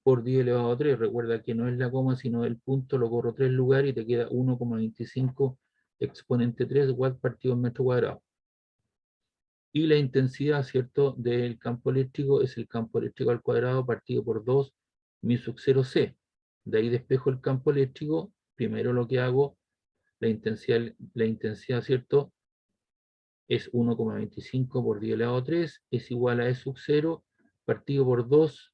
por 10 elevado a 3. Recuerda que no es la coma, sino el punto, lo corro 3 lugares y te queda 1,25 exponente 3 watts partido en metro cuadrado. Y la intensidad, ¿cierto?, del campo eléctrico es el campo eléctrico al cuadrado partido por 2 mi sub 0 c. De ahí despejo el campo eléctrico. Primero lo que hago, la intensidad, ¿cierto?, es 1,25 por 10 elevado a 3, es igual a E sub 0 partido por 2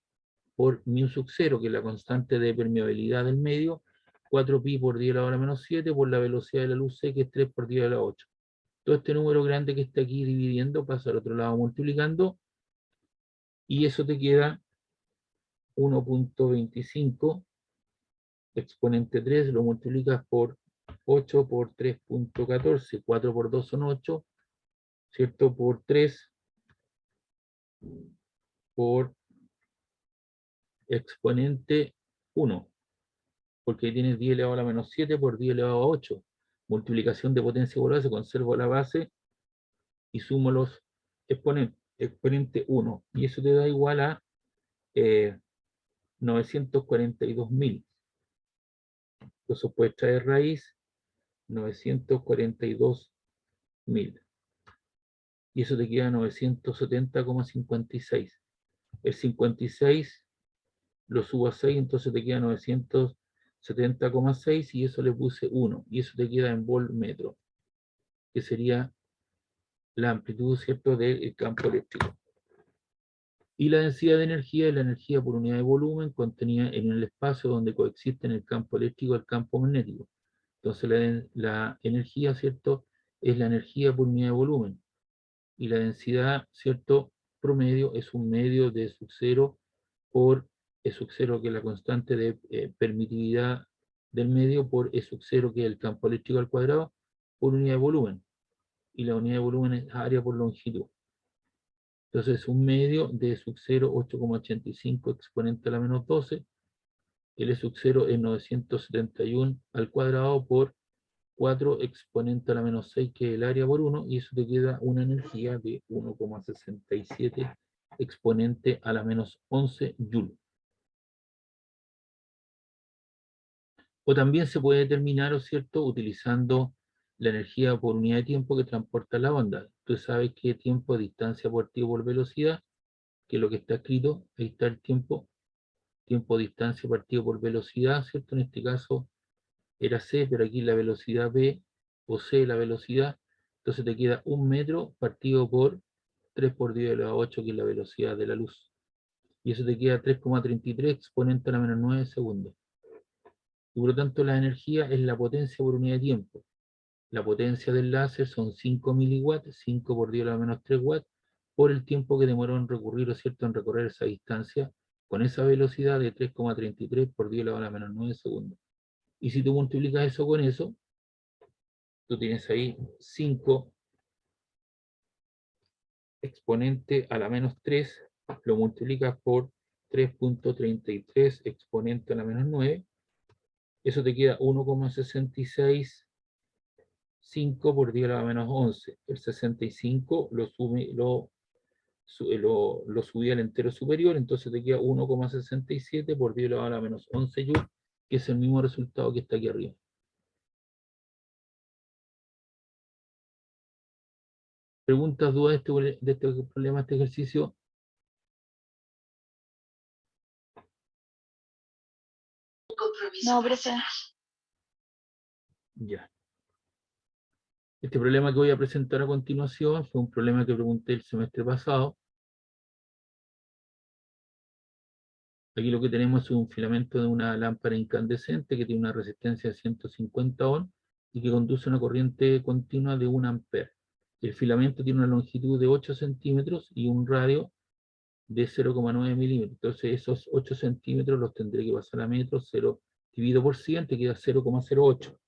por mu sub 0, que es la constante de permeabilidad del medio, 4pi por 10 elevado a la menos 7 por la velocidad de la luz C, que es 3 por 10 elevado a 8. Todo este número grande que está aquí dividiendo pasa al otro lado multiplicando, y eso te queda 1,25 exponente 3, lo multiplicas por 8 por 3,14, 4 por 2 son 8, ¿cierto?, por 3 por exponente 1, porque ahí tienes 10 elevado a la menos 7 por 10 elevado a 8. Multiplicación de potencia por base, conservo la base y sumo los exponentes, exponente 1, y eso te da igual a 942.000. Entonces puedes traer raíz 942.000. Y eso te queda 970,56. El 56 lo subo a 6, entonces te queda 970,6, y eso le puse 1. Y eso te queda en volt metro, que sería la amplitud, ¿cierto?, del campo eléctrico. Y la densidad de energía es la energía por unidad de volumen contenida en el espacio donde coexisten el campo eléctrico y el campo magnético. Entonces la energía, ¿cierto?, es la energía por unidad de volumen. Y la densidad, ¿cierto?, promedio es un medio de sub 0 por E sub 0, que es la constante de permitividad del medio, por E sub 0, que es el campo eléctrico al cuadrado, por unidad de volumen. Y la unidad de volumen es área por longitud. Entonces, un medio de E sub 0, 8,85 exponente a la menos 12. El E sub 0 es 971 al cuadrado por 4 exponente a la menos 6, que es el área por 1, y eso te queda una energía de 1,67 exponente a la menos 11 joule. O también se puede determinar, ¿cierto?, utilizando la energía por unidad de tiempo que transporta la onda. Tú sabes qué tiempo, distancia por tiempo por velocidad, que es lo que está escrito, ahí está el tiempo, distancia partido por velocidad, ¿cierto? En este caso era c, pero aquí la velocidad b, o c, la velocidad, entonces te queda 1 metro partido por 3 por 10 elevado a 8, que es la velocidad de la luz. Y eso te queda 3,33 exponente a la menos 9 segundos. Y por lo tanto la energía es la potencia por unidad de tiempo. La potencia del láser son 5 miliwatts, 5 por 10 a la menos 3 watts, por el tiempo que demoró en recurrir, ¿o cierto?, en recorrer esa distancia, con esa velocidad de 3,33 por 10 a la menos 9 segundos. Y si tú multiplicas eso con eso, tú tienes ahí 5 exponente a la menos 3, lo multiplicas por 3,33 exponente a la menos 9, eso te queda 1,665 por 10 a la menos 11. El 65 lo subí al entero superior, entonces te queda 1,67 por 10 a la menos 11 joule, que es el mismo resultado que está aquí arriba. ¿Preguntas, dudas de este problema, este ejercicio? No, profe. Ya. Este problema que voy a presentar a continuación fue un problema que pregunté el semestre pasado. Aquí lo que tenemos es un filamento de una lámpara incandescente que tiene una resistencia de 150 ohms y que conduce una corriente continua de 1 ampere. El filamento tiene una longitud de 8 centímetros y un radio de 0,9 milímetros. Entonces esos 8 centímetros los tendré que pasar a metros, 0 dividido por 100, te queda 0,08.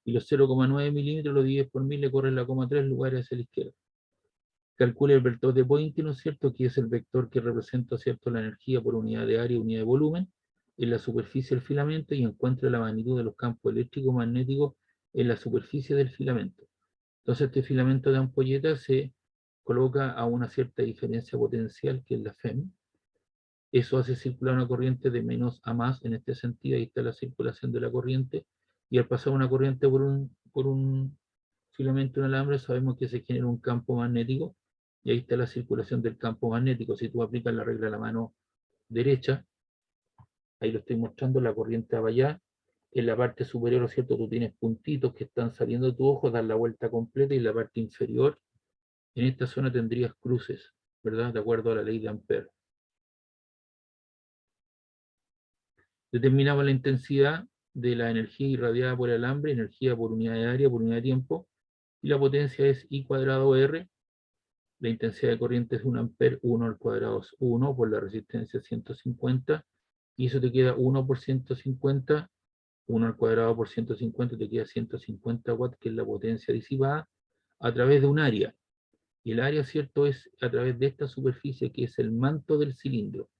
Y los 0,9 milímetros lo divides por 1000, le corres la coma 3 lugares hacia la izquierda. Calcule el vector de Poynting, ¿no es cierto?, que es el vector que representa, ¿cierto?, la energía por unidad de área, unidad de volumen, en la superficie del filamento, y encuentre la magnitud de los campos eléctricos magnéticos en la superficie del filamento. Entonces este filamento de ampolleta se coloca a una cierta diferencia potencial, que es la FEM. Eso hace circular una corriente de menos a más en este sentido, ahí está la circulación de la corriente, y al pasar una corriente por un filamento en alambre, sabemos que se genera un campo magnético, y ahí está la circulación del campo magnético. Si tú aplicas la regla a la mano derecha, ahí lo estoy mostrando, la corriente va allá, en la parte superior, ¿cierto?, tú tienes puntitos que están saliendo de tu ojo, dan la vuelta completa, y en la parte inferior, en esta zona tendrías cruces, ¿verdad?, de acuerdo a la ley de Ampère. Determinamos la intensidad de la energía irradiada por el alambre, energía por unidad de área, por unidad de tiempo, y la potencia es I cuadrado R. La intensidad de corriente es 1 ampere, 1 al cuadrado es 1 por la resistencia 150, y eso te queda 1 por 150, 1 al cuadrado por 150, te queda 150 watts, que es la potencia disipada, a través de un área. Y el área, ¿cierto?, es a través de esta superficie, que es el manto del cilindro.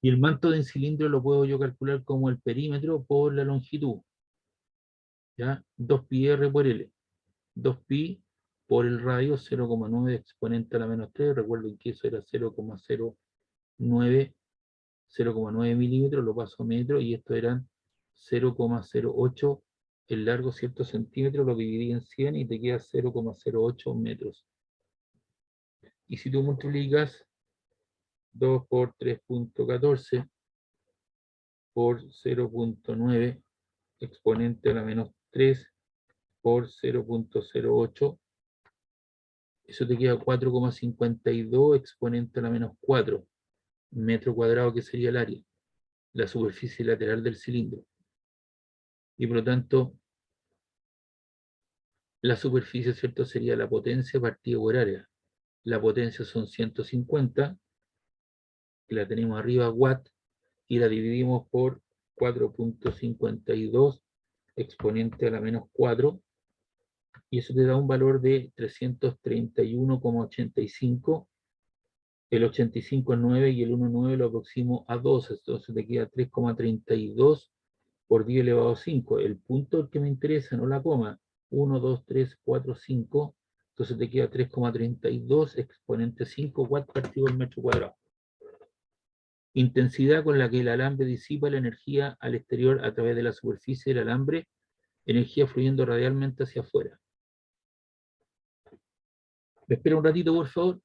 Y el manto del cilindro lo puedo yo calcular como el perímetro por la longitud. ¿Ya? 2πr por L. 2pi por el radio, 0,9 exponente a la menos 3. Recuerden que eso era 0,09 milímetros, lo paso a metro, y esto eran 0,08 el largo, ¿cierto?, centímetros, lo dividí en 100 y te queda 0,08 metros. Y si tú multiplicas 2 por 3,14 por 0,9 exponente a la menos 3 por 0,08, Eso te queda 4,52 exponente a la menos 4 metro cuadrado, que sería el área, la superficie lateral del cilindro. Y por lo tanto, la superficie, ¿cierto?, sería la potencia partida por área. La potencia son 150, que la tenemos arriba, watt, y la dividimos por 4,52 exponente a la menos 4, y eso te da un valor de 331,85. El 85 es 9 y el 1,9 lo aproximo a 2, entonces te queda 3,32 por 10 elevado a 5. El punto que me interesa, no la coma, 1, 2, 3, 4, 5, entonces te queda 3,32 exponente 5 watt partido por metro cuadrado. Intensidad con la que el alambre disipa la energía al exterior a través de la superficie del alambre, energía fluyendo radialmente hacia afuera. ¿Me espera un ratito, por favor?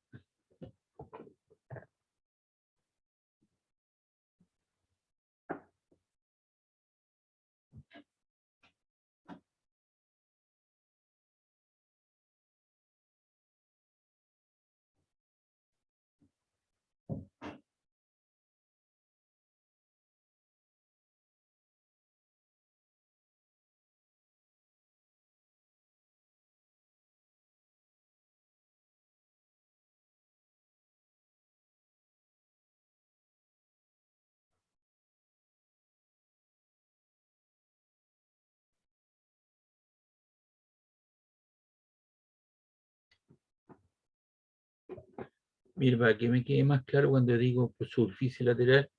Mira, para que me quede más claro cuando digo pues, superficie lateral,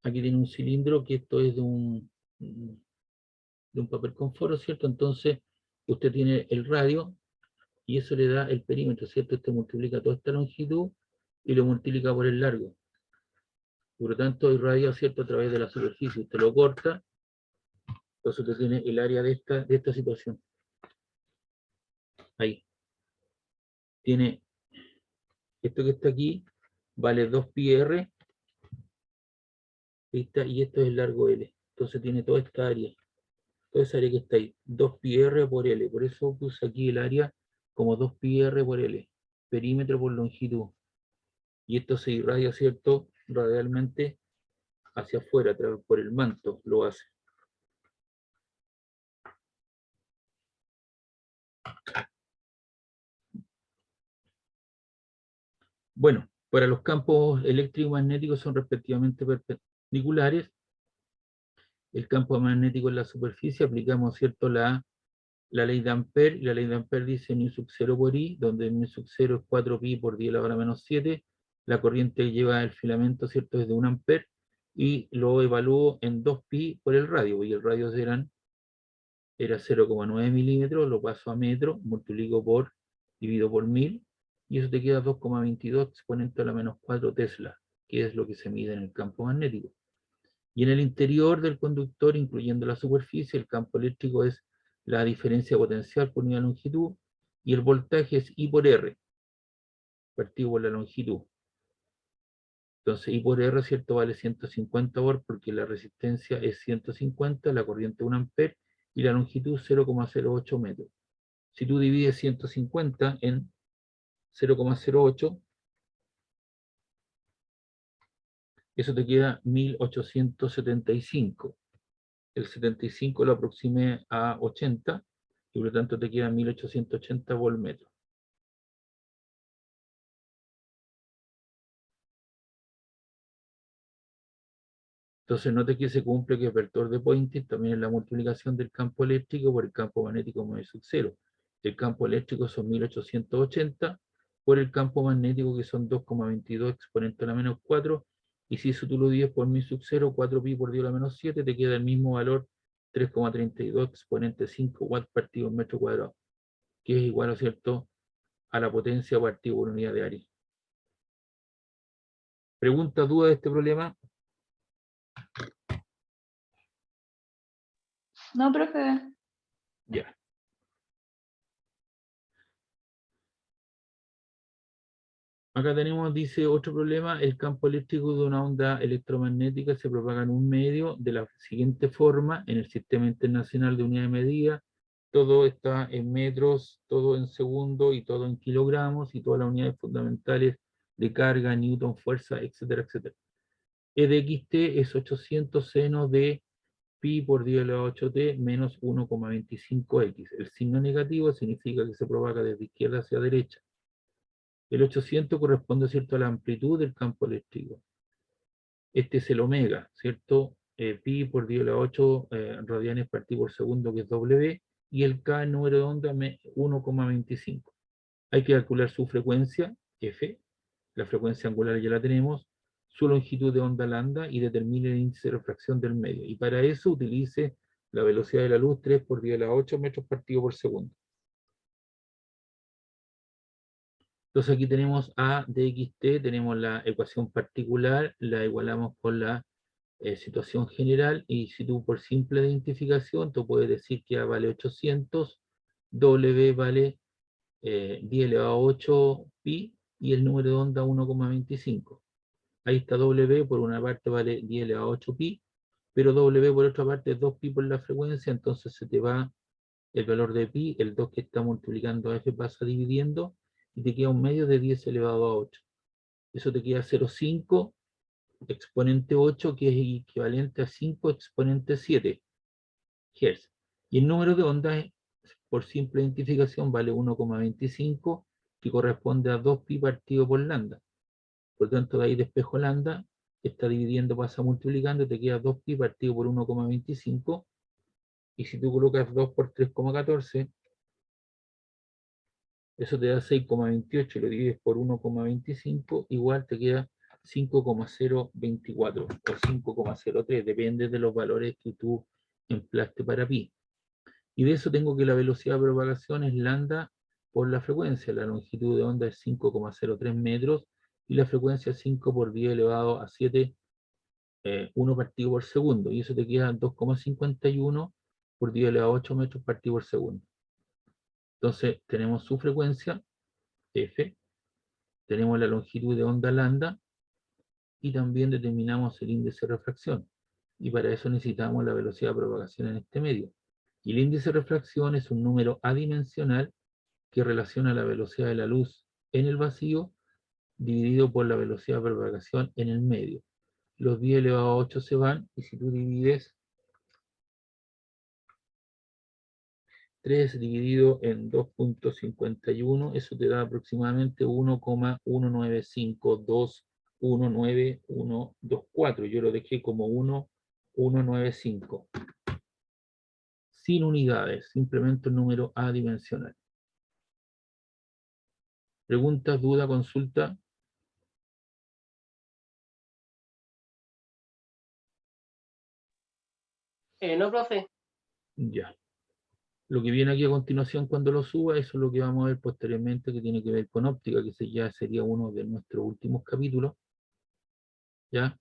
aquí tiene un cilindro que esto es de un papel con foro, ¿cierto? Entonces, usted tiene el radio y eso le da el perímetro, ¿cierto? Este multiplica toda esta longitud y lo multiplica por el largo. Por lo tanto, el radio, ¿cierto? A través de la superficie, usted lo corta, entonces usted tiene el área de esta situación. Ahí. Tiene esto que está aquí, vale 2 pi r, y esto es el largo L. Entonces tiene toda esta área. Toda esa área que está ahí, 2 pi r por L. Por eso puse aquí el área como 2 pi r por L. Perímetro por longitud. Y esto se irradia, ¿cierto?, radialmente hacia afuera, por el manto lo hace. Bueno, para los campos electromagnéticos son respectivamente perpendiculares. El campo magnético en la superficie, aplicamos, ¿cierto?, la ley de Ampère, y la ley de Ampère dice μ sub 0 por I, donde μ sub 0 es 4 pi por 10 a la hora menos 7, la corriente que lleva el filamento, ¿cierto?, es de 1 ampere, y lo evalúo en 2 pi por el radio, y el radio era 0,9 milímetros, lo paso a metro, multiplico por, divido por 1000, y eso te queda 2,22 exponente a la menos 4 Tesla, que es lo que se mide en el campo magnético. Y en el interior del conductor, incluyendo la superficie, el campo eléctrico es la diferencia potencial por unidad de longitud, y el voltaje es I por R, partido por la longitud. Entonces I por R, ¿cierto?, vale 150 volts porque la resistencia es 150, la corriente 1 ampere, y la longitud 0,08 metros. Si tú divides 150 en 0,08, eso te queda 1875. El 75 lo aproximé a 80, y por lo tanto te queda 1880 voltmetros. Entonces note que se cumple que el vector de Poynting también es la multiplicación del campo eléctrico por el campo magnético m sub 0. El campo eléctrico son 1880 por el campo magnético, que son 2,22 exponente a la menos 4, y si eso tú lo divides por m sub 0, 4 pi por 10 a la menos 7, te queda el mismo valor, 3,32 exponente 5 watts partido en metro cuadrado, que es igual, ¿no es cierto?, a la potencia partido por unidad de área. ¿Pregunta, duda de este problema? No, profe. Ya. Acá tenemos, dice, otro problema: el campo eléctrico de una onda electromagnética se propaga en un medio de la siguiente forma en el Sistema Internacional de Unidad de Medida. todo está en metros, todo en segundo y todo en kilogramos y todas las unidades fundamentales de carga, newton, fuerza, etcétera, etcétera. E de xt es 800 seno de pi por 10 elevado a 8t menos 1,25x. El signo negativo significa que se propaga desde izquierda hacia derecha. El 800 corresponde, ¿cierto?, a la amplitud del campo eléctrico. Este es el omega, ¿cierto? Pi por 10 elevado a 8 radianes partido por segundo, que es W, y el K, el número de onda, 1,25. Hay que calcular su frecuencia, F, la frecuencia angular ya la tenemos, su longitud de onda lambda y determine el índice de refracción del medio. Y para eso utilice la velocidad de la luz 3 por 10 elevado a 8 metros partido por segundo. Entonces aquí tenemos A de xt, tenemos la ecuación particular, la igualamos con la situación general, y si tú por simple identificación, tú puedes decir que A vale 800, W vale 10 elevado a 8 pi, y el número de onda 1,25. Ahí está W, por una parte vale 10 elevado a 8 pi, pero W por otra parte es 2 pi por la frecuencia, entonces se te va el valor de pi, el 2 que está multiplicando a f pasa dividiendo, y te queda un medio de 10 elevado a 8. Eso te queda 0,5 exponente 8, que es equivalente a 5 exponente 7 Hz. Y el número de ondas, por simple identificación, vale 1,25, que corresponde a 2 pi partido por lambda. Por lo tanto, de ahí despejo lambda, está dividiendo, pasa multiplicando, y te queda 2 pi partido por 1,25, y si tú colocas 2 por 3,14, eso te da 6,28, lo divides por 1,25, igual te queda 5,024 o 5,03, depende de los valores que tú empleaste para pi. Y de eso tengo que la velocidad de propagación es lambda por la frecuencia, la longitud de onda es 5,03 metros, y la frecuencia es 5 por 10 elevado a 7, 1 partido por segundo, y eso te queda 2,51 por 10 elevado a 8 metros partido por segundo. Entonces tenemos su frecuencia, F, tenemos la longitud de onda lambda, y también determinamos el índice de refracción. Y para eso necesitamos la velocidad de propagación en este medio. Y el índice de refracción es un número adimensional que relaciona la velocidad de la luz en el vacío dividido por la velocidad de propagación en el medio. Los 10 elevado a 8 se van, y si tú divides 3 dividido en 2,51, eso te da aproximadamente 1,195219124. Yo lo dejé como 1,195. Sin unidades, simplemente un número adimensional. ¿Preguntas, duda, consulta? No, profe. Ya. Lo que viene aquí a continuación cuando lo suba, eso es lo que vamos a ver posteriormente, que tiene que ver con óptica, que ya sería uno de nuestros últimos capítulos. ¿Ya?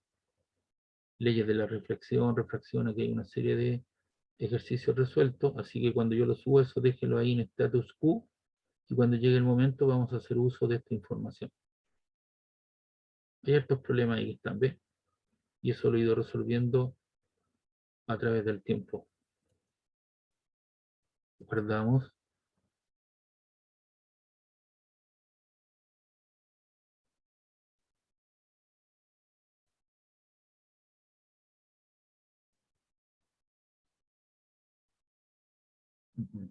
Leyes de la refracción, aquí hay una serie de ejercicios resueltos, así que cuando yo lo suba, eso déjelo ahí en status quo, y cuando llegue el momento vamos a hacer uso de esta información. Hay hartos problemas ahí que están, ¿ves? Y eso lo he ido resolviendo a través del tiempo. Guardamos. Ujú.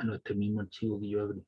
Ah, no, este mismo archivo que yo abrí.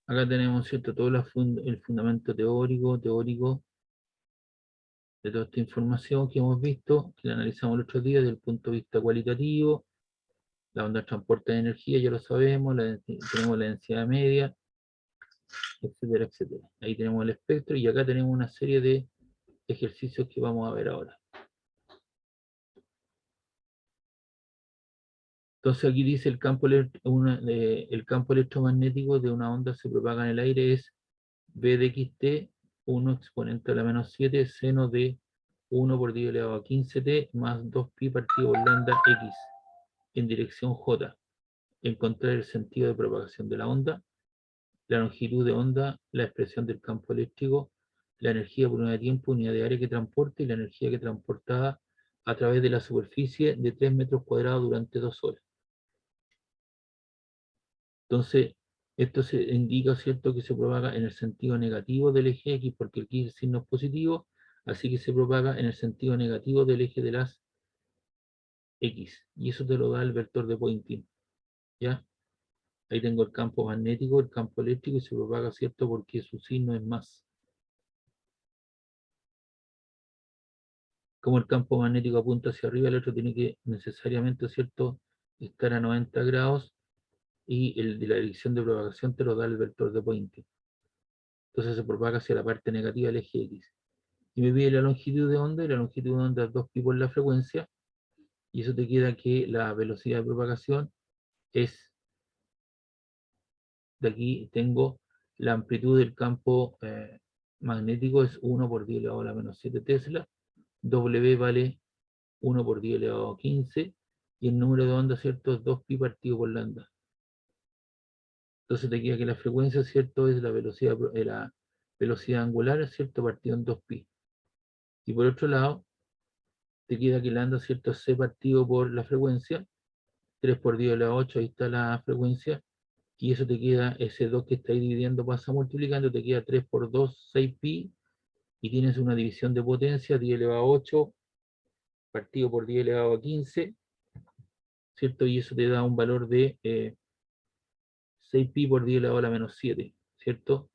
Acá tenemos, ¿cierto?, todo el fundamento teórico de toda esta información que hemos visto, que la analizamos el otro día desde el punto de vista cualitativo. La onda de transporte de energía, ya lo sabemos, tenemos la densidad media, etcétera, etcétera. Ahí tenemos el espectro y acá tenemos una serie de ejercicios que vamos a ver ahora. Entonces aquí dice el campo electromagnético de una onda se propaga en el aire es B de xt, 1 exponente a la menos 7, seno de 1 por 10 elevado a 15t más 2pi partido por lambda x en dirección j. Encontrar el sentido de propagación de la onda, la longitud de onda, la expresión del campo eléctrico, la energía por unidad de tiempo, unidad de área que transporte y la energía que transportada a través de la superficie de 3 metros cuadrados durante 2 horas. Entonces, esto se indica, ¿cierto?, que se propaga en el sentido negativo del eje X, porque aquí el signo es positivo, así que se propaga en el sentido negativo del eje de las X. Y eso te lo da el vector de Poynting. ¿Ya? Ahí tengo el campo magnético, el campo eléctrico, y se propaga, ¿cierto?, porque su signo es más. Como el campo magnético apunta hacia arriba, el otro tiene que necesariamente, ¿cierto?, estar a 90 grados, y el de la dirección de propagación te lo da el vector de Poynting. Entonces se propaga hacia la parte negativa del eje X. Y me pide la longitud de onda, y la longitud de onda es 2pi por la frecuencia, y eso te queda que la velocidad de propagación es, de aquí tengo la amplitud del campo magnético es 1 por 10 elevado a la menos 7 Tesla, W vale 1 por 10 elevado a 15, y el número de onda, ¿cierto?, es 2pi partido por lambda. Entonces te queda que la frecuencia, ¿cierto?, es la velocidad angular, ¿cierto?, partido en 2pi. Y por otro lado, te queda que lambda, ¿cierto?, es c partido por la frecuencia, 3 por 10 elevado a 8, ahí está la frecuencia, y eso te queda, ese 2 que está ahí dividiendo pasa multiplicando, te queda 3 por 2, 6pi, y tienes una división de potencia, 10 elevado a 8, partido por 10 elevado a 15, ¿cierto? Y eso te da un valor de 6pi por 10 elevado a la menos 7, ¿cierto?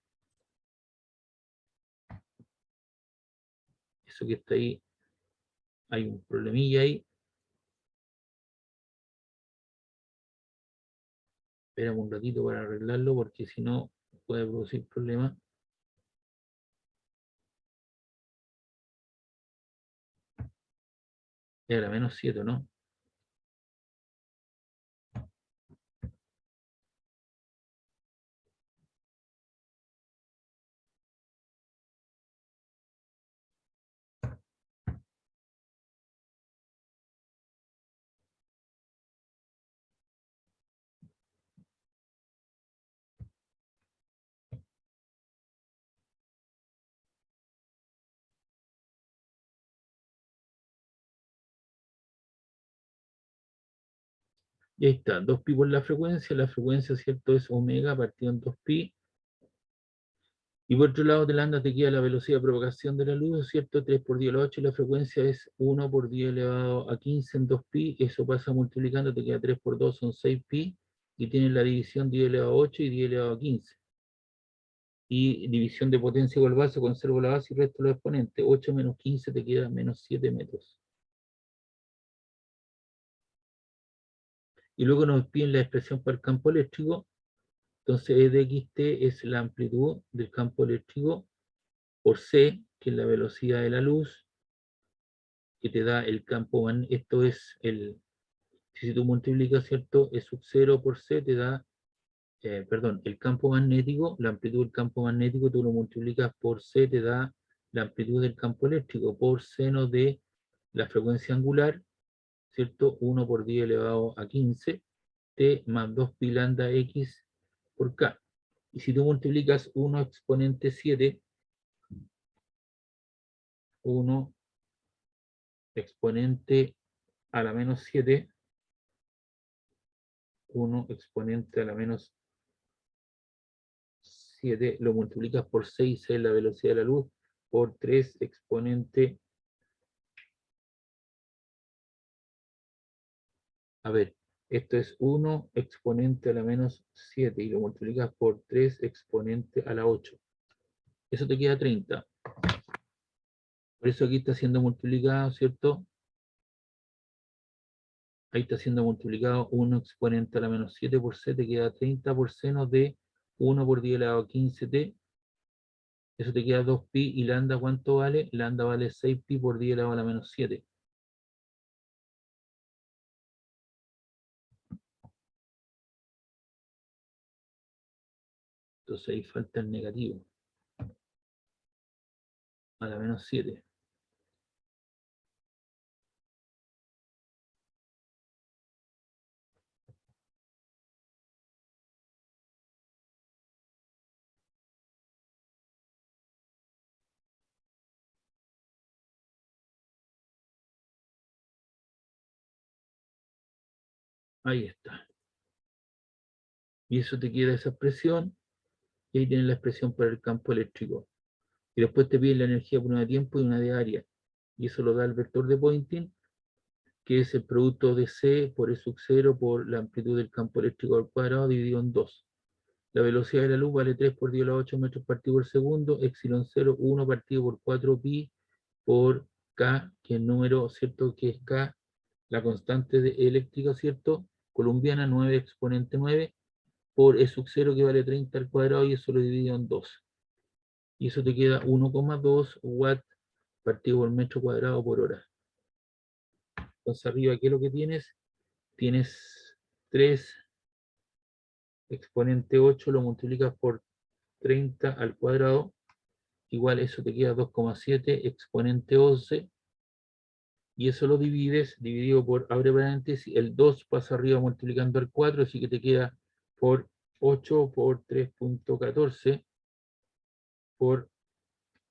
Eso que está ahí, hay un problemilla ahí. Esperamos un ratito para arreglarlo, porque si no puede producir problemas. Era menos 7, ¿no? Y ahí está, 2pi por la frecuencia, ¿cierto?, es omega partido en 2pi. Y por otro lado, de lambda te queda la velocidad de propagación de la luz, ¿cierto? 3 por 10 elevado a 8, y la frecuencia es 1 por 10 elevado a 15 en 2pi, eso pasa multiplicando, te queda 3 por 2, son 6pi, y tienes la división 10 elevado a 8 y 10 elevado a 15. Y división de potencia igual base, conservo la base y resto los exponentes. 8 menos 15 te queda menos 7 metros. Y luego nos piden la expresión para el campo eléctrico. Entonces, E de xt es la amplitud del campo eléctrico por C, que es la velocidad de la luz, que te da el campo, esto es si tú multiplicas, ¿cierto?, E sub 0 por C te da, perdón, el campo magnético, la amplitud del campo magnético, tú lo multiplicas por C, te da la amplitud del campo eléctrico, por seno de la frecuencia angular, ¿cierto?, 1 por 10 elevado a 15, T más 2 pi lambda X por K. Y si tú multiplicas 1 exponente 7, 1 exponente a la menos 7, 1 exponente a la menos 7, lo multiplicas por 6, es la velocidad de la luz, por 3 exponente, a ver, Esto es 1 exponente a la menos 7 y lo multiplicas por 3 exponente a la 8. Eso te queda 30. Por eso aquí está siendo multiplicado, ¿cierto? Ahí está siendo multiplicado 1 exponente a la menos 7 por c, te queda 30 por seno de 1 por 10 elevado a 15t. Eso te queda 2pi y lambda, ¿cuánto vale? Lambda vale 6pi por 10 elevado a la menos 7. Entonces ahí falta el negativo. A la menos 7. Ahí está. Y eso te queda esa expresión. Y ahí tienes la expresión para el campo eléctrico. Y después te piden la energía por una de tiempo y una de área. Y eso lo da el vector de Poynting, que es el producto de C por E sub 0 por la amplitud del campo eléctrico al cuadrado dividido en 2. La velocidad de la luz vale 3 por 10 a la 8 metros partido por segundo, epsilon 0, 1 partido por 4pi por K, que es el número, ¿cierto? Que es K, la constante eléctrica, ¿cierto? Colombiana, 9 exponente 9, por E sub 0, que vale 30 al cuadrado, y eso lo dividido en 2. Y eso te queda 1,2 watt partido por metro cuadrado por hora. Entonces arriba, ¿qué es lo que tienes? Tienes 3 exponente 8, lo multiplicas por 30 al cuadrado, igual eso te queda 2,7 exponente 11, y eso lo divides, dividido por, abre paréntesis, el 2 pasa arriba multiplicando el 4, así que te queda por 8 por 3,14 por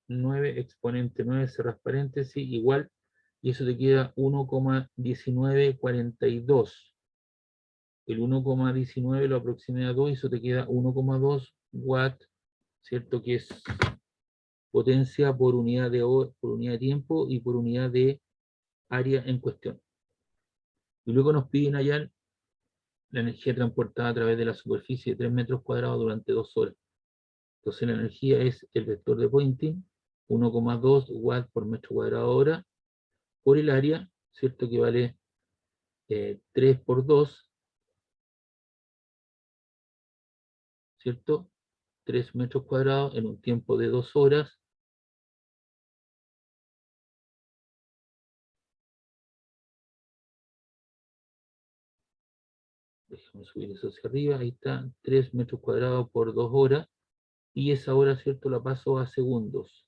9 exponente 9, cerras paréntesis, igual, y eso te queda 1,1942. El 1,19 lo aproximé a 2, y eso te queda 1,2 watt, ¿cierto? Que es potencia por unidad de hora, por unidad de tiempo y por unidad de área en cuestión. Y luego nos piden hallar la energía transportada a través de la superficie de 3 metros cuadrados durante 2 horas. Entonces la energía es el vector de Poynting, 1,2 watt por metro cuadrado hora, por el área, ¿cierto? Que vale 3 por 2, ¿cierto? 3 metros cuadrados en un tiempo de 2 horas. Déjame subir eso hacia arriba, ahí está, 3 metros cuadrados por 2 horas, y esa hora, ¿cierto? La paso a segundos,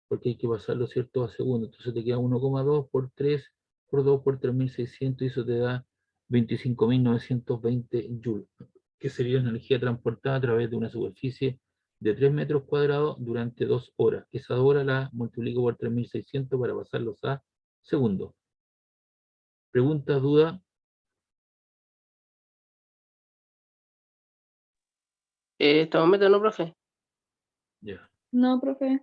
porque hay que pasarlo, ¿cierto? A segundos. Entonces te queda 1,2 por 3 por 2 por 3.600, y eso te da 25.920 joules, que sería la energía transportada a través de una superficie de 3 metros cuadrados durante 2 horas. Esa hora la multiplico por 3.600 para pasarlos a segundos. ¿Preguntas, dudas? ¿Estamos metiendo, no, profe? Ya. No, profe.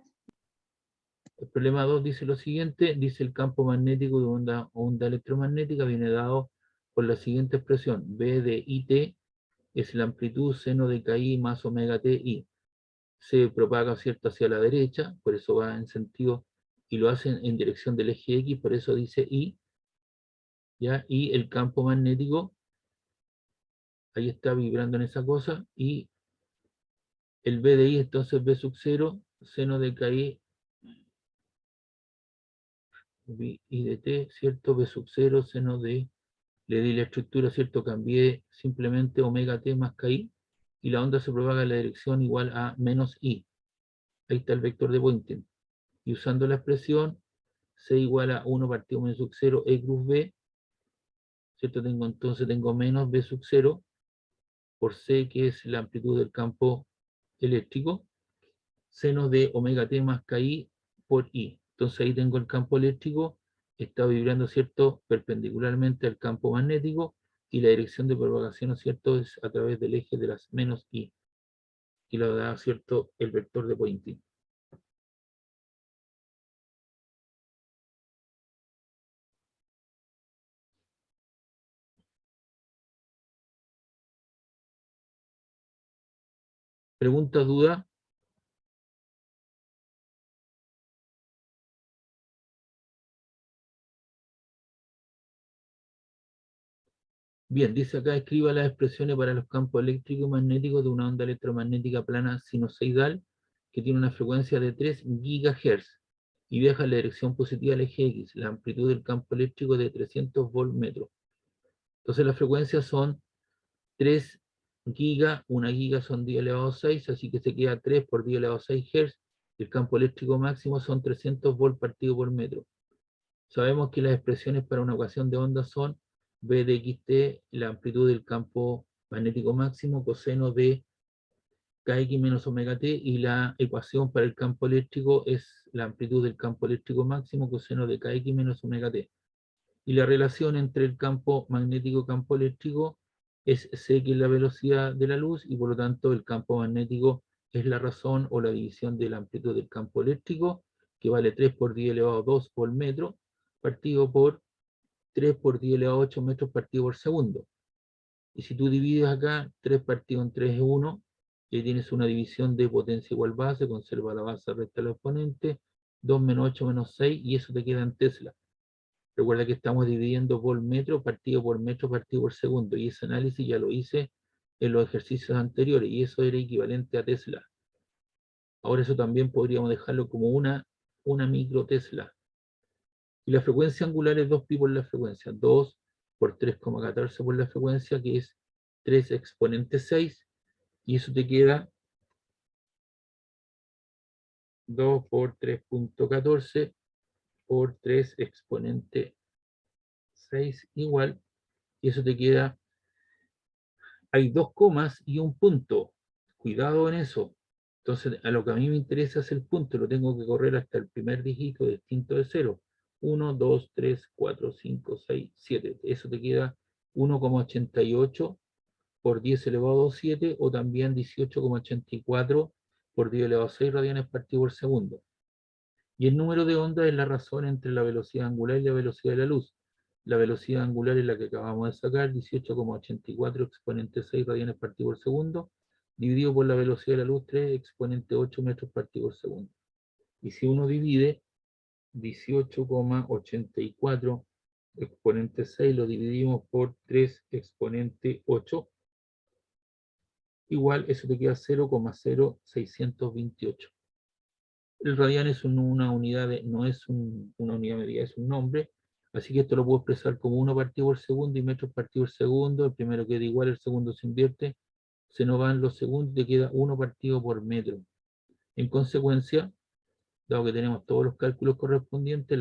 El problema 2 dice lo siguiente, dice el campo magnético de onda electromagnética viene dado por la siguiente expresión: B de IT es la amplitud seno de KI más omega TI. Se propaga, ¿cierto?, hacia la derecha, por eso va en sentido, y lo hacen en dirección del eje X, por eso dice I, ¿ya? Y el campo magnético, ahí está vibrando en esa cosa, y el B de I, entonces B sub 0, seno de KI y de T, ¿cierto? B sub 0, seno de, le di la estructura, ¿cierto? Cambié simplemente omega T más KI, y la onda se propaga en la dirección igual a menos I. Ahí está el vector de Poynting. Y usando la expresión C igual a 1 partido menos sub 0 E cruz B, ¿cierto? Entonces tengo menos B sub 0 por C, que es la amplitud del campo eléctrico, seno de omega T más KI por I. Entonces ahí tengo el campo eléctrico, está vibrando, ¿cierto?, perpendicularmente al campo magnético, y la dirección de propagación, ¿cierto?, es a través del eje de las menos I, y lo da, ¿cierto?, el vector de Poynting. ¿Preguntas, dudas? Bien, dice acá, escriba las expresiones para los campos eléctricos y magnéticos de una onda electromagnética plana sinusoidal que tiene una frecuencia de 3 GHz y viaja en la dirección positiva al eje X. La amplitud del campo eléctrico es de 300 voltmetros. Entonces las frecuencias son 3 gigas, 1 giga son 10 elevado a 6, así que se queda 3 por 10 elevado a 6 Hz. El campo eléctrico máximo son 300 volts partido por metro. Sabemos que las expresiones para una ecuación de onda son V de xt, la amplitud del campo magnético máximo, coseno de kx menos omega t, y la ecuación para el campo eléctrico es la amplitud del campo eléctrico máximo, coseno de kx menos omega t. Y la relación entre el campo magnético y campo eléctrico es c, que es la velocidad de la luz, y por lo tanto el campo magnético es la razón o la división de la amplitud del campo eléctrico, que vale 3 por 10 elevado a 2 por metro, partido por 3 por 10 elevado a 8 metros partido por segundo. Y si tú divides acá, 3 partido en 3 es 1, y tienes una división de potencia igual base, conserva la base, resta el exponente, 2 menos 8 menos 6, y eso te queda en Tesla. Recuerda que estamos dividiendo por metro partido por segundo, y ese análisis ya lo hice en los ejercicios anteriores, y eso era equivalente a Tesla. Ahora eso también podríamos dejarlo como una micro Tesla. Y la frecuencia angular es 2pi por la frecuencia, 2 por 3,14 por la frecuencia, que es 3 exponente 6, y eso te queda 2 por 3,14 por 3 exponente 6 igual, y eso te queda, hay 2 comas y un punto, cuidado en eso. Entonces, a lo que a mí me interesa es el punto, lo tengo que correr hasta el primer dígito distinto de 0. 1, 2, 3, 4, 5, 6, 7. Eso te queda 1,88 por 10 elevado a 7, o también 18,84 por 10 elevado a 6 radianes partido por segundo. Y el número de onda es la razón entre la velocidad angular y la velocidad de la luz. La velocidad angular es la que acabamos de sacar, 18,84 exponente 6 radianes partido por segundo, dividido por la velocidad de la luz, 3 exponente 8 metros partido por segundo. Y si uno divide 18,84 exponente 6, lo dividimos por 3 exponente 8, igual, eso te queda 0,0628. El radian es una unidad, no es una unidad medida, es un nombre, así que esto lo puedo expresar como 1 partido por segundo y metros partido por segundo. El primero queda igual, el segundo se invierte, se nos van los segundos, te queda 1 partido por metro. En consecuencia, dado que tenemos todos los cálculos correspondientes,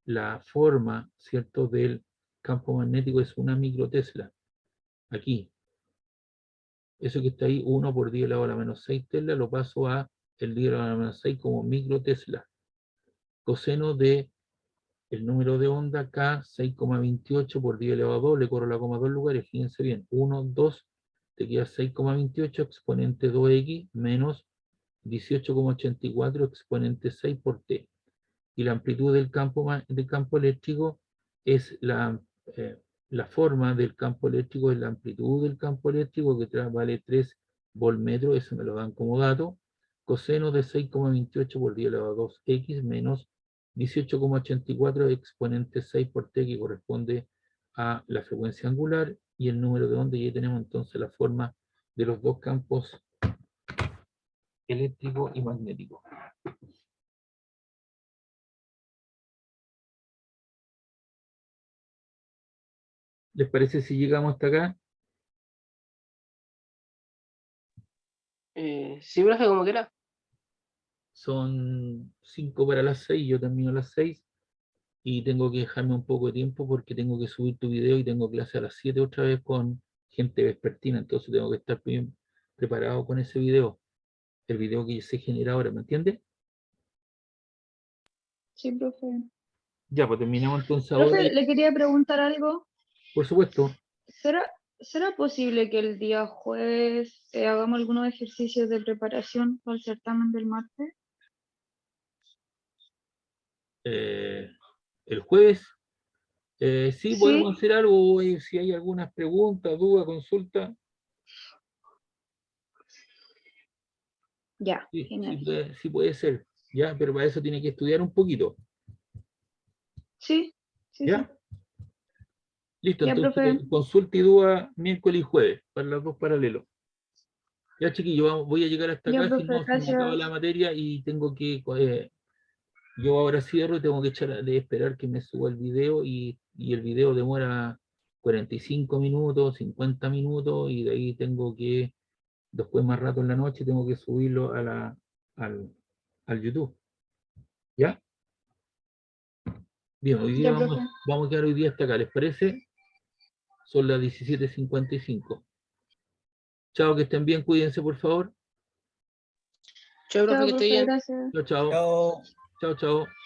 la forma, ¿cierto?, del campo magnético es una micro Tesla. Aquí, eso que está ahí, 1 por 10 elevado a la menos 6 Tesla, lo paso a el 10 elevado a la menos 6 como micro Tesla. Coseno de el número de onda K, 6,28 por 10 elevado a 2, le corro la coma a 2 lugares, fíjense bien, 1, 2, te queda 6,28 exponente 2x menos 18,84 exponente 6 por t. Y la amplitud del campo eléctrico es la forma del campo eléctrico, es la amplitud del campo eléctrico, que vale 3 voltmetros, eso me lo dan como dato, coseno de 6,28 por 10 elevado a 2x menos 18,84 exponente 6 por t, que corresponde a la frecuencia angular, y el número de onda, y ahí tenemos entonces la forma de los dos campos eléctrico y magnético. ¿Les parece si llegamos hasta acá? Sí, profe, como quiera. Son 5 para las 6, yo termino a las 6 y tengo que dejarme un poco de tiempo porque tengo que subir tu video y tengo clase a las 7 otra vez con gente vespertina, entonces tengo que estar bien preparado con ese video, el video que se genera ahora, ¿me entiendes? Sí, profe. Ya, pues terminamos entonces ahora. Profe, le quería preguntar algo. Por supuesto, ¿Será posible que el día jueves hagamos algunos ejercicios de preparación para el certamen del martes? el jueves, sí, podemos hacer algo, si hay algunas preguntas, dudas, consultas. Ya, Sí, genial. sí puede ser, ¿ya? Pero para eso tiene que estudiar un poquito, Sí, sí, sí. ¿ya? Listo, Ya, profe. entonces consulta y duda miércoles y jueves, para los dos paralelos. Ya, chiquillo, voy a llegar hasta Ya, acá, si profe, no se me acaba gracias. la materia y tengo que, yo ahora cierro y tengo que esperar que me suba el video y el video demora 45 minutos, 50 minutos y de ahí tengo que, después más rato en la noche, tengo que subirlo al YouTube. ¿Ya? Bien, hoy día Ya, profe. vamos a quedar hoy día hasta acá, ¿les parece? Son las 17:55. Chao, que estén bien, cuídense por favor. Chao, profe, Chao, que esté profe, bien. gracias. Chao, chao. Chao. Chao, chao.